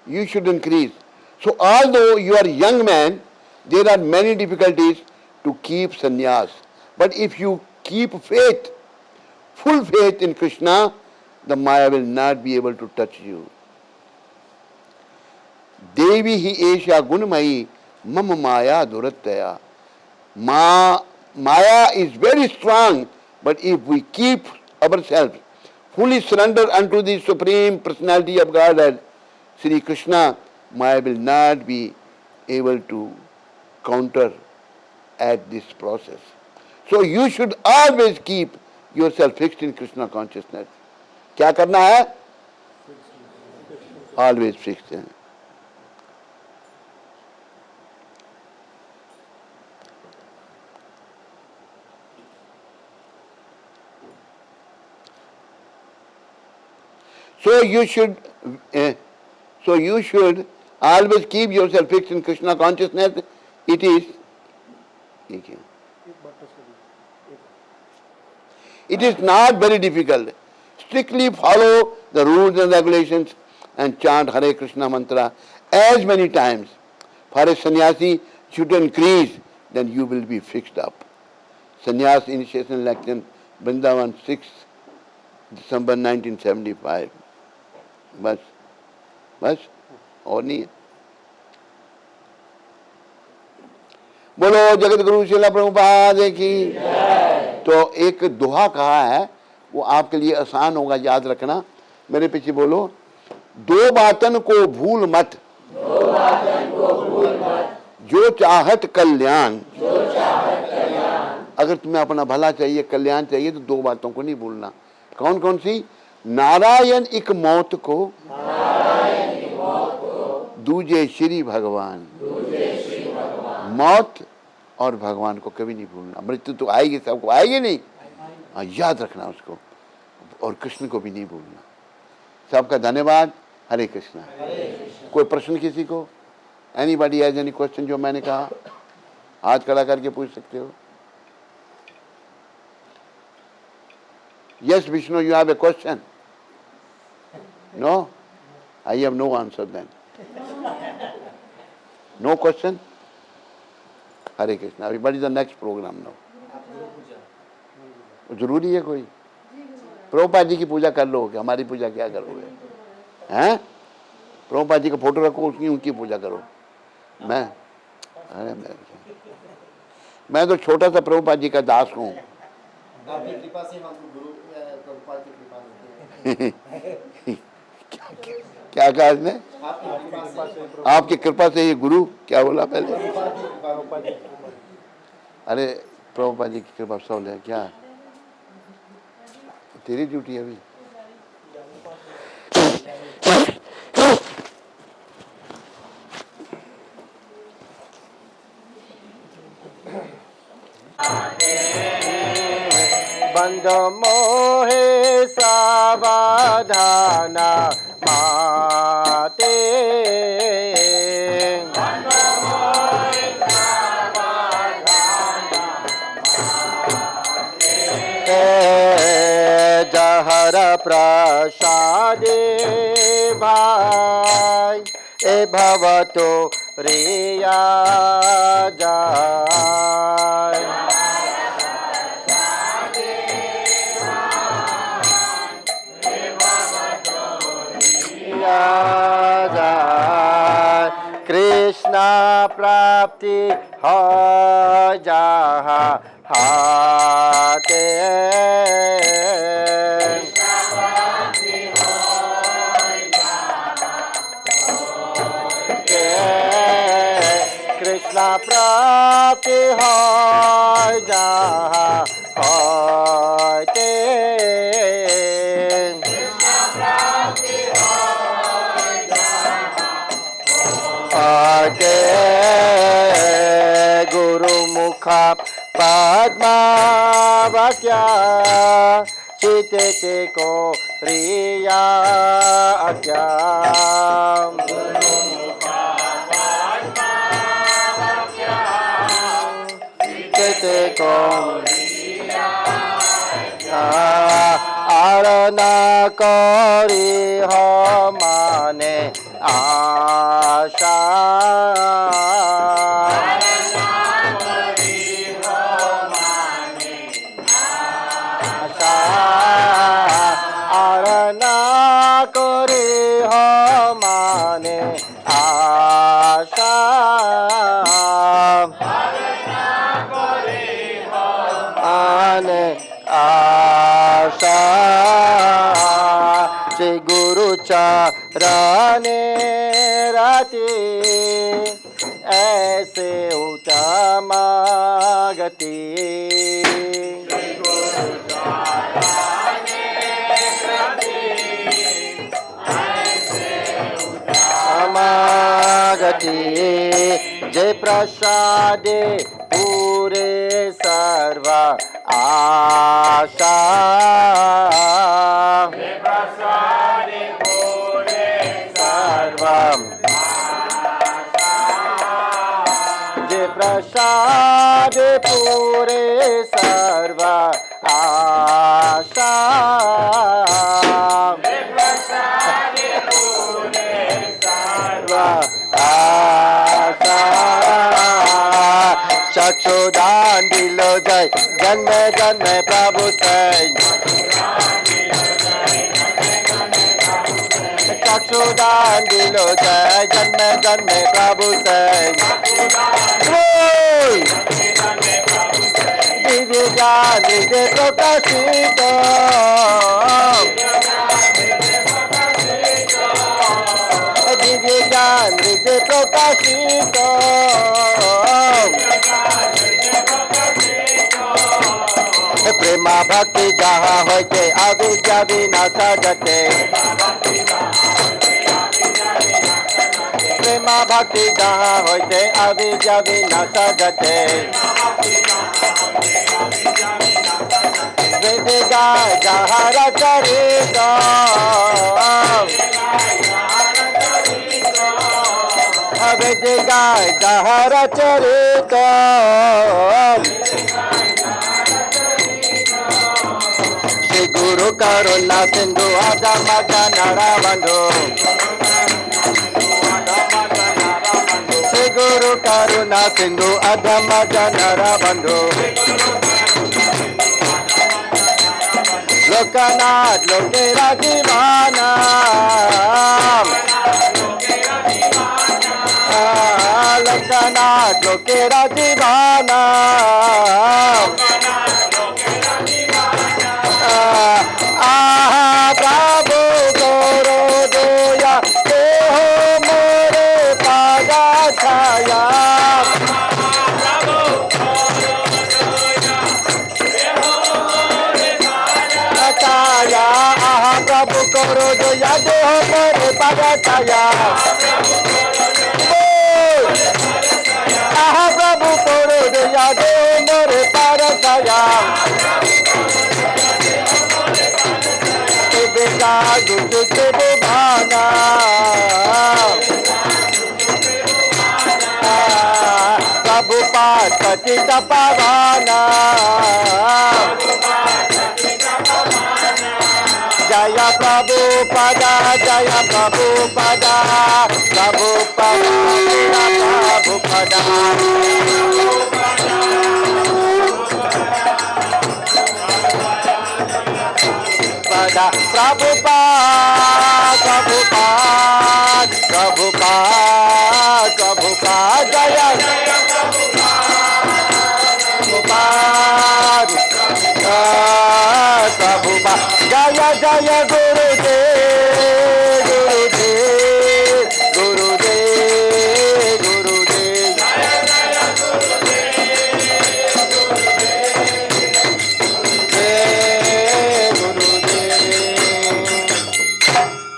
you should increase. So although you are a young man, there are many difficulties to keep sannyas. But if you keep faith, full faith in Krishna, the Maya will not be able to touch you. Devi hi esha gunmayi mam Maya durataya. Maya is very strong, but if we keep ourselves fully surrendered unto the Supreme Personality of Godhead, Sri Krishna, Maya will not be able to counter at this process. So you should always keep yourself fixed in Krishna consciousness. क्या करना है? Always fixed है. So you should always keep yourself fixed in Krishna consciousness. It is. It is not very difficult. Strictly follow the rules and regulations and chant Hare Krishna mantra as many times. For a sannyasi should increase, then you will be fixed up. Sannyas Initiation Lecture, Vrindavan, 6 December 1975. बस और नहीं है. बोलो जगत गुरु श्रील प्रभुपाद की. तो एक दोहा कहा है, वो आपके लिए आसान होगा याद रखना. मेरे पीछे बोलो. दो बातन को भूल मत, जो चाहत कल्याण. अगर तुम्हें अपना भला चाहिए, कल्याण चाहिए, तो दो बातों को नहीं भूलना. कौन कौन सी? नारायण एक मौत को, दूजे श्री भगवान. मौत और भगवान को कभी नहीं भूलना. मृत्यु तो आएगी, सबको आएगी नहीं, याद रखना उसको. और कृष्ण को भी नहीं भूलना. सबका धन्यवाद. हरे कृष्णा. कोई प्रश्न किसी को? Anybody has any question? जो मैंने कहा हाथ खड़ा करके पूछ सकते हो. Yes, Vishnu, you have a question? No? I have no answer then. No question? Hare Krishna. Everybody, the next program now. जरूरी है कोई? प्रभुपाद जी की पूजा कर लोगे, हमारी पूजा क्या करोगे? हैं? प्रभुपाद जी का फोटो रखो, उसकी उनकी पूजा करो. मैं तो छोटा सा प्रभुपाद जी का दास हूँ. आपकी कृपा से हम गुरु प्रभुपाद की कृपा होती है. क्या कहा इसने? आपकी कृपा से ये गुरु. क्या बोला पहले? अरे प्रभुपाद जी की कृपा सब ले. क्या तेरी ड्यूटी है अभी? बंध मोहे सावधाना माते. जहर प्रसादे भाई ए भवतो रिया जाय. कृष्ण प्राप्ति हो जहाँ हाथे. कृष्ण प्राप्ति हो जहाँ हाथे. गुरुमुख पद्मावत्या चिते को रिया अज्ञा. चिते को आरना करी हो माने आशा. आरना श्री गुरु चरणे रति ऐसे उत्तम गति गति जय प्रसादे पूरे सर्व आशा सर्व जय प्रसाद पूरे सर्व आशा चक्षुदान दिलो जय जन्म जन्म प्रभु सै चक्षुदान दिलो जय जन्म जन्म प्रभु सै दिव्य ज्ञान हृदय प्रकाशित दिव्य ज्ञान हृदय प्रकाशित प्रेमा भक्ति जहाँ होते अविद्या विनाश जते प्रेमा भक्ति जहाँ होते अविद्या विनाश जते वेदिका जहाँ रचरित वेदिका जहाँ रचरित गुरु करुणा सिंधु आगम जनरा बंधु श्री गुरु करुणा सिंधु अधम जनरा बंधु लोकनाथ लोकेरा दीवाना लोकनाथ लोकेरा दीवाना प्रभु करो दया हो मोरे पादा छाया छाया प्रभु करो दया दे हो मोरे पादा छाया प्रभु करो दया दे मोरे पादा छाया दुख भाना प्रभु पाठ पतित पावाना जय प्रभु पदा जय प्रभु पदा प्रभु पदा प्रभु पदा Prabhupada, Prabhupada, Prabhupada, Prabhupada, Jaya Prabhupada, Prabhupada, Jaya Jaya Gurudev, Gurudev, Gurudev, Gurudev, Jaya Jaya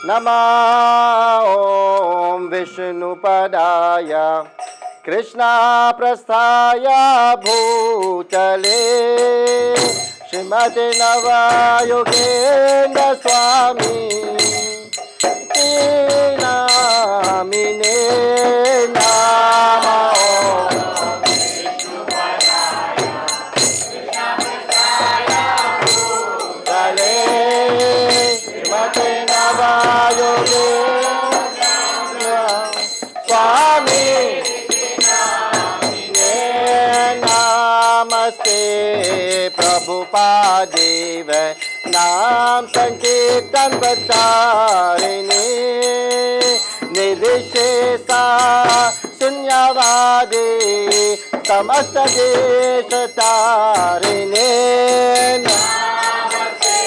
Nama Om Vishnupadaya Krishna Prasthaya Bhutale Srimate Navayogendra Swami Namine Nama Om Vishnupadaya Krishna Prasthaya Bhutale Srimate Swami Namaste Prabhupadev Nam Sankirtan Vacharini Nirvishesa Sunyavadi Samasta Desha Tarini Namaste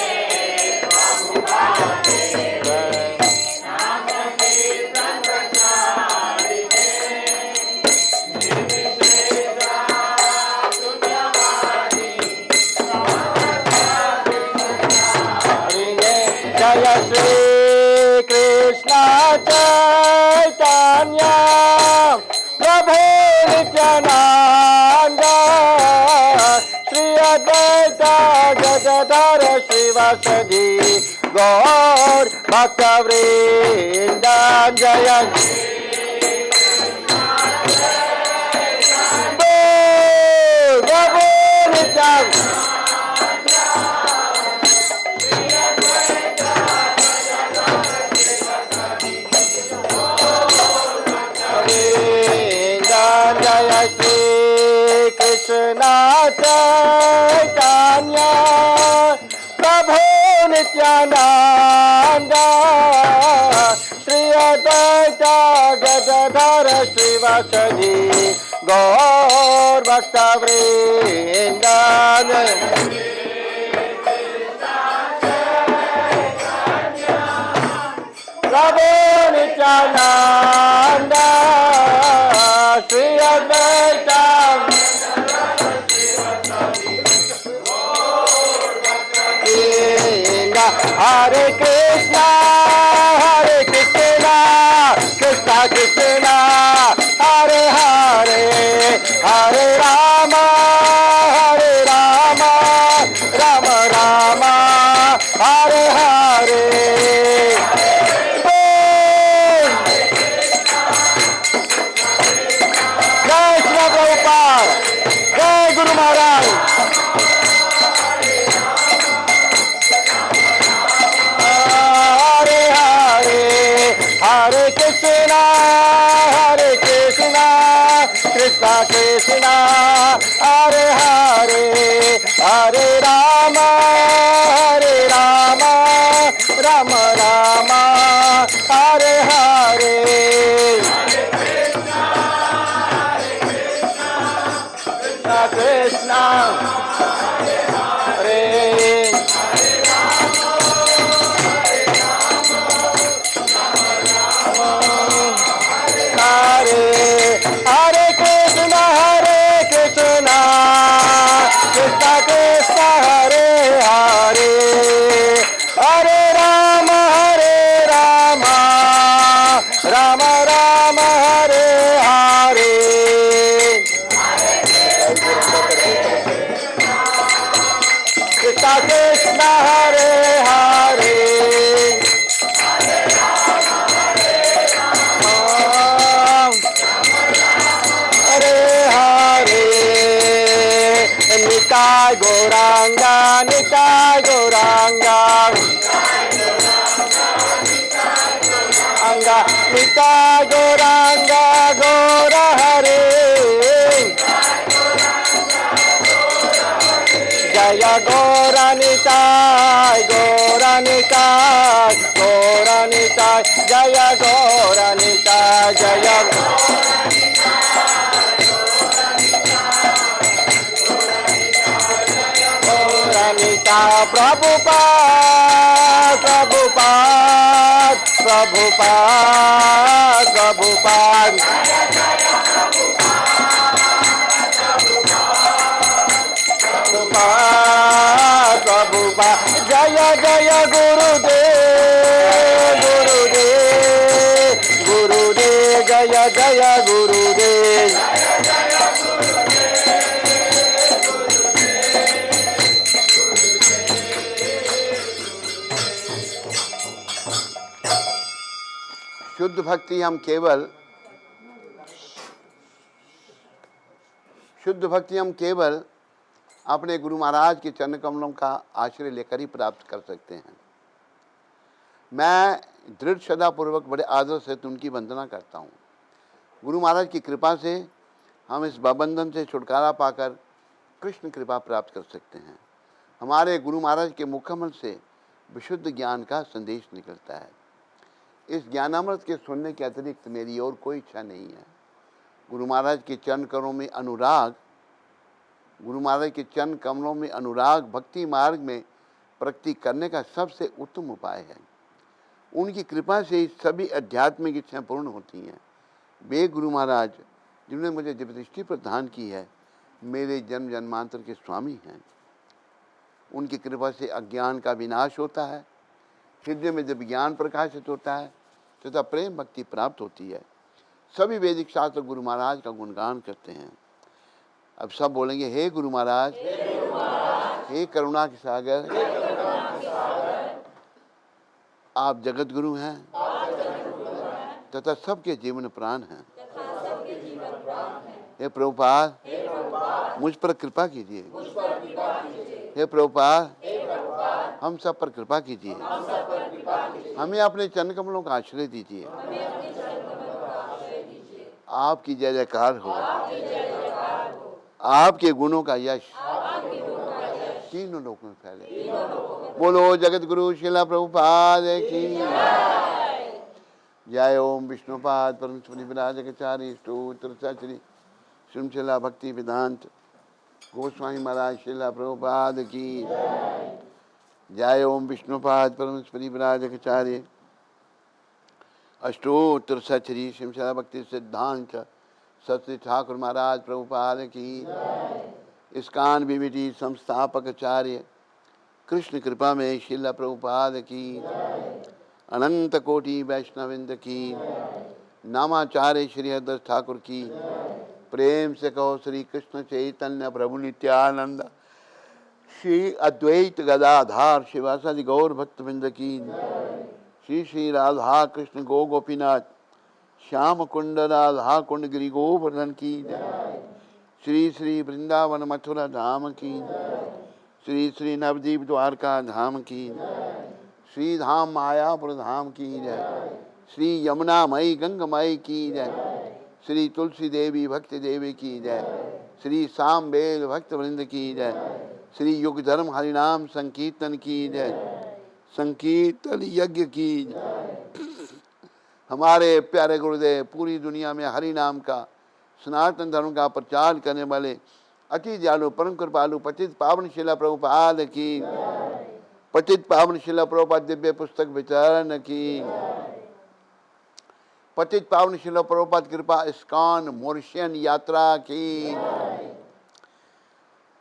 जय श्री कृष्ण चैतन्य प्रभु नित्यानंद श्री अद्वैत गदाधर श्रीवासदि गौर भक्तवृंद जय प्रभु नित्यानंद जय श्री कृष्ण चैतन्य प्रभु नित्यानंद श्री अद्वैत गदाधर श्रीवासदि गौर भक्तवृंद प्रभु नित्यानंद श्री अद्वैत हरे कृष्णा कृष्णा कृष्णा हरे हरे हरे राम राम राम हरे हरे जय श्री प्रभुपाद जय गुरु महाराज हरे हरे हरे कृष्णा कृष्णा कृष्णा हरे हरे हरे राम राम राम हरे हरे कृष्णा हरे हरे हरे कृष्णा कृष्णा कृष्णा हरे हरे हरे राम राम राम हरे हरे कृष्णा कृष्णा हरे हरे हरे हरे निताय गौरांगा निताय गौरांगा अंगा निताय गौरांगा गौर हरे जय गौरानिताय गौरानिताय गौरानिताय जय गौरानिताय जय गौरानिता प्रभुपाद प्रभुपाद प्रभुपाद प्रभुपाद प्रभुपाद जय जय गुरुदेव गुरुदेव गुरुदेव जय जय गुरुदेव शुद्ध भक्ति हम केवल अपने गुरु महाराज के चरण कमलों का आश्रय लेकर ही प्राप्त कर सकते हैं। मैं दृढ़ श्रद्धापूर्वक बड़े आदर से उनकी वंदना करता हूँ। गुरु महाराज की कृपा से हम इस बंधन से छुटकारा पाकर कृष्ण कृपा प्राप्त कर सकते हैं। हमारे गुरु महाराज के मुखकमल से विशुद्ध ज्ञान का संदेश निकलता है। इस ज्ञानामृत के सुनने के अतिरिक्त मेरी और कोई इच्छा नहीं है। गुरु महाराज के चरण कमलों में अनुराग, गुरु महाराज के चरण कमलों में अनुराग भक्ति मार्ग में प्रगति करने का सबसे उत्तम उपाय है। उनकी कृपा से ही सभी आध्यात्मिक इच्छाएं पूर्ण होती हैं। वे गुरु महाराज जिन्होंने मुझे दिव्य दृष्टि प्रदान की है, मेरे जन्म जन्मांतर के स्वामी हैं। उनकी कृपा से अज्ञान का विनाश होता है, हृदय में जब ज्ञान प्रकाशित होता है तो तब प्रेम भक्ति प्राप्त होती है। सभी वैदिक शास्त्र गुरु महाराज का गुणगान करते हैं। अब सब बोलेंगे, हे गुरु महाराज, हे करुणा के सागर, आप जगत गुरु हैं तथा सबके जीवन प्राण हैं। हे प्रभुपाद, मुझ पर कृपा कीजिए। हे प्रभुपाद, हम सब पर कृपा कीजिए। हमें अपने चरण कमलों का आश्रय दीजिए। आपकी जय जयकार हो। आपके गुणों का यश तीनों लोकों में फैले। बोलो जगत गुरु श्रील प्रभुपाद की जय। ओम विष्णुपाद परमेश्वरी विराजकाचार्य स्तोत्र श्री श्रीमशिला भक्ति वेदांत गोस्वामी महाराज श्रील प्रभुपाद की जय। ओम विष्णुपाद परमेश्वरी विराजकाचार्य अष्टोत्तर श्री श्रीमशिला भक्ति सिद्धांत सत्य ठाकुर महाराज प्रभुपाद की इस्कान बीबीटी संस्थापक आचार्य कृष्ण कृपा में श्रील प्रभुपाद की अनंत कोटि वैष्णविंद की नामाचार्य श्री हरदास ठाकुर की प्रेम से कहो श्री कृष्ण चैतन्य प्रभु नित्यानंद श्री अद्वैत गदाधार शिवासादि गौर भक्तविंद की श्री श्री राधा कृष्ण गो गोपीनाथ श्याम कुंड राधा कुंड गिरि गोवर्धन की श्री श्री वृंदावन मथुरा धाम की श्री श्री नवदीप द्वारका धाम की श्री धाम मायापुर धाम की जय। श्री यमुना मई गंगमई की जय। श्री तुलसी देवी भक्त देवी की जय। श्री सामवेद भक्त वृंद की जय। श्री युग धर्म हरिनाम संकीर्तन की जय। संकीर्तन यज्ञ की जय। हमारे प्यारे गुरुदेव पूरी दुनिया में हरि नाम का सनातन धर्म का प्रचार करने वाले अति दयालु परम कृपालु पतित पावन शिला प्रभुपाद की पतित पावन शिला प्रभुपाद दिव्य पुस्तक वितरण की पतित पावन शिला प्रभुपाद कृपा इस्कॉन मोर्शियन यात्रा की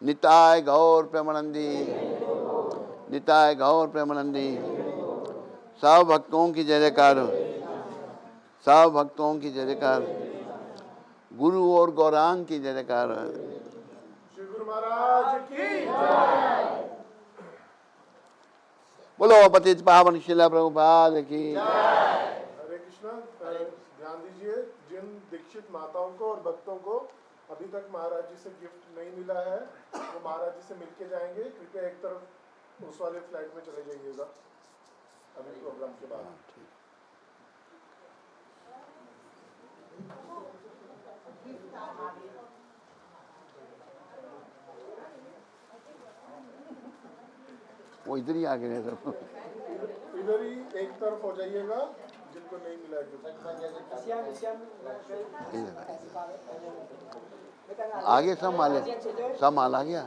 निताय गौर प्रेमानंदी निताय गौर प्रेमानंदी। सब भक्तों की जय जयकार हो। सब भक्तों की जय जयकार। गुरु और गौरांग की जय जयकार। श्री गुरु महाराज की जय। बोलो पतित पावन शिला प्रभुपाद की। हरे कृष्णा। ध्यान दीजिए, जिन दीक्षित माताओं को और भक्तों को अभी तक महाराज जी से गिफ्ट नहीं मिला है वो महाराज जी से मिलके जाएंगे। कृपया एक तरफ उस वाले फ्लाइट में चले जाइएगा अभी प्रोग्राम के बाद। वो इधर ही आ गए सब। इधर ही एक तरफ हो जाइएगा जिनको नहीं मिला है। आगे सब माल आ गया।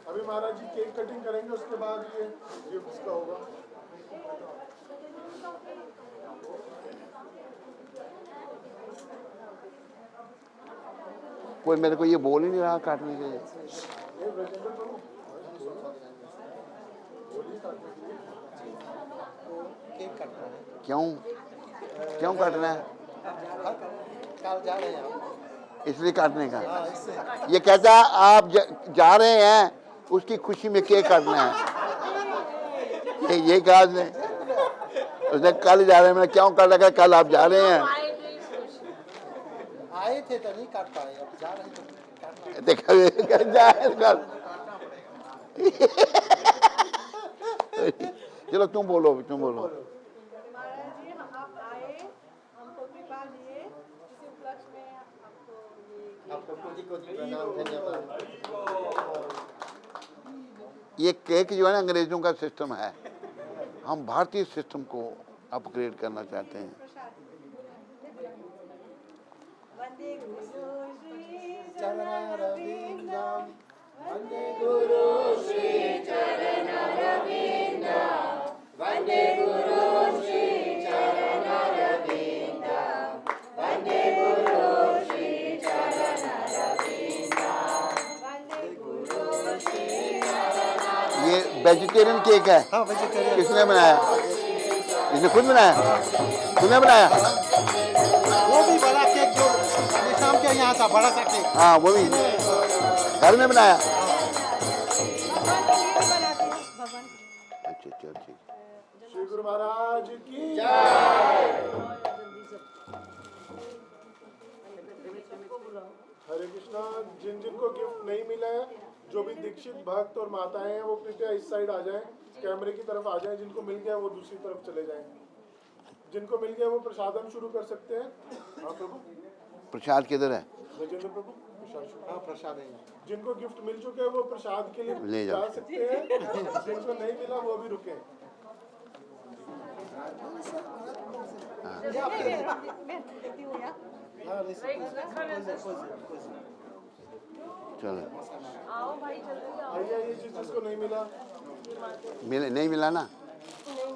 अभी महाराज जी केक कटिंग करेंगे, उसके बाद ये गिफ्ट्स का होगा। कोई मेरे को ये बोल ही नहीं रहा काटने के लिए। क्यों क्यों काटना है? कल जा रहे हैं इसलिए काटने का। ये कहता आप जा रहे हैं उसकी खुशी में केक काटना है। ये कहा उसने कल जा रहे हैं। मैं क्यों काट लगा? कल आप जा रहे हैं। आए थे तो नहीं काट पाए, अब जा रहे तो काटना। देखा चलो तुम बोलो तुम बोलो। महाराज जी आप आए, हमको कृपा दिए, इसी उपलक्ष्य में आपको कोटि प्रणाम, धन्यवाद। ये केक जो है ना अंग्रेजों का सिस्टम है, हम भारतीय सिस्टम को अपग्रेड करना चाहते हैं। वंदे गुरु श्री चरणारविंदम, वंदे गुरु श्री वंदे गुरु श्री वंदे गुरु श्री वेजिटेरियन केक है। हाँ वेजिटेरियन। किसने बनाया? इसने खुद बनाया? तूने बनाया? वो भी बड़ा केक जो शाम के यहाँ था, बड़ा सा केक। हाँ वो भी घर में बनाया। भगवान के लिए भी बनाते हैं, भगवान के लिए। अच्छा चल ठीक। श्री गुरु महाराज की हरे कृष्णा। जिन जिनको गिफ्ट नहीं मिला है, जो भी दीक्षित भक्त और माताएं हैं, वो कृपया इस साइड आ जाएं, कैमरे की तरफ आ जाएं। जिनको मिल गया वो दूसरी तरफ चले जाएं। जिनको मिल गया वो प्रसादम शुरू कर सकते हैं। हाँ प्रभु। प्रसाद किधर है? गजेंद्र प्रभु प्रसाद शुरू। हाँ प्रसाद है। जिनको गिफ्ट मिल चुके हैं वो प्रसाद के लिए ले जाओ। जा सकते हैं। जिनको नहीं मिला वो भी रुके। मैं देती हूँ यार। हाँ चलो आओ भाई जल्दी आओ। आइए आइए, जिस जिसको नहीं मिला। नहीं मिला ना? नहीं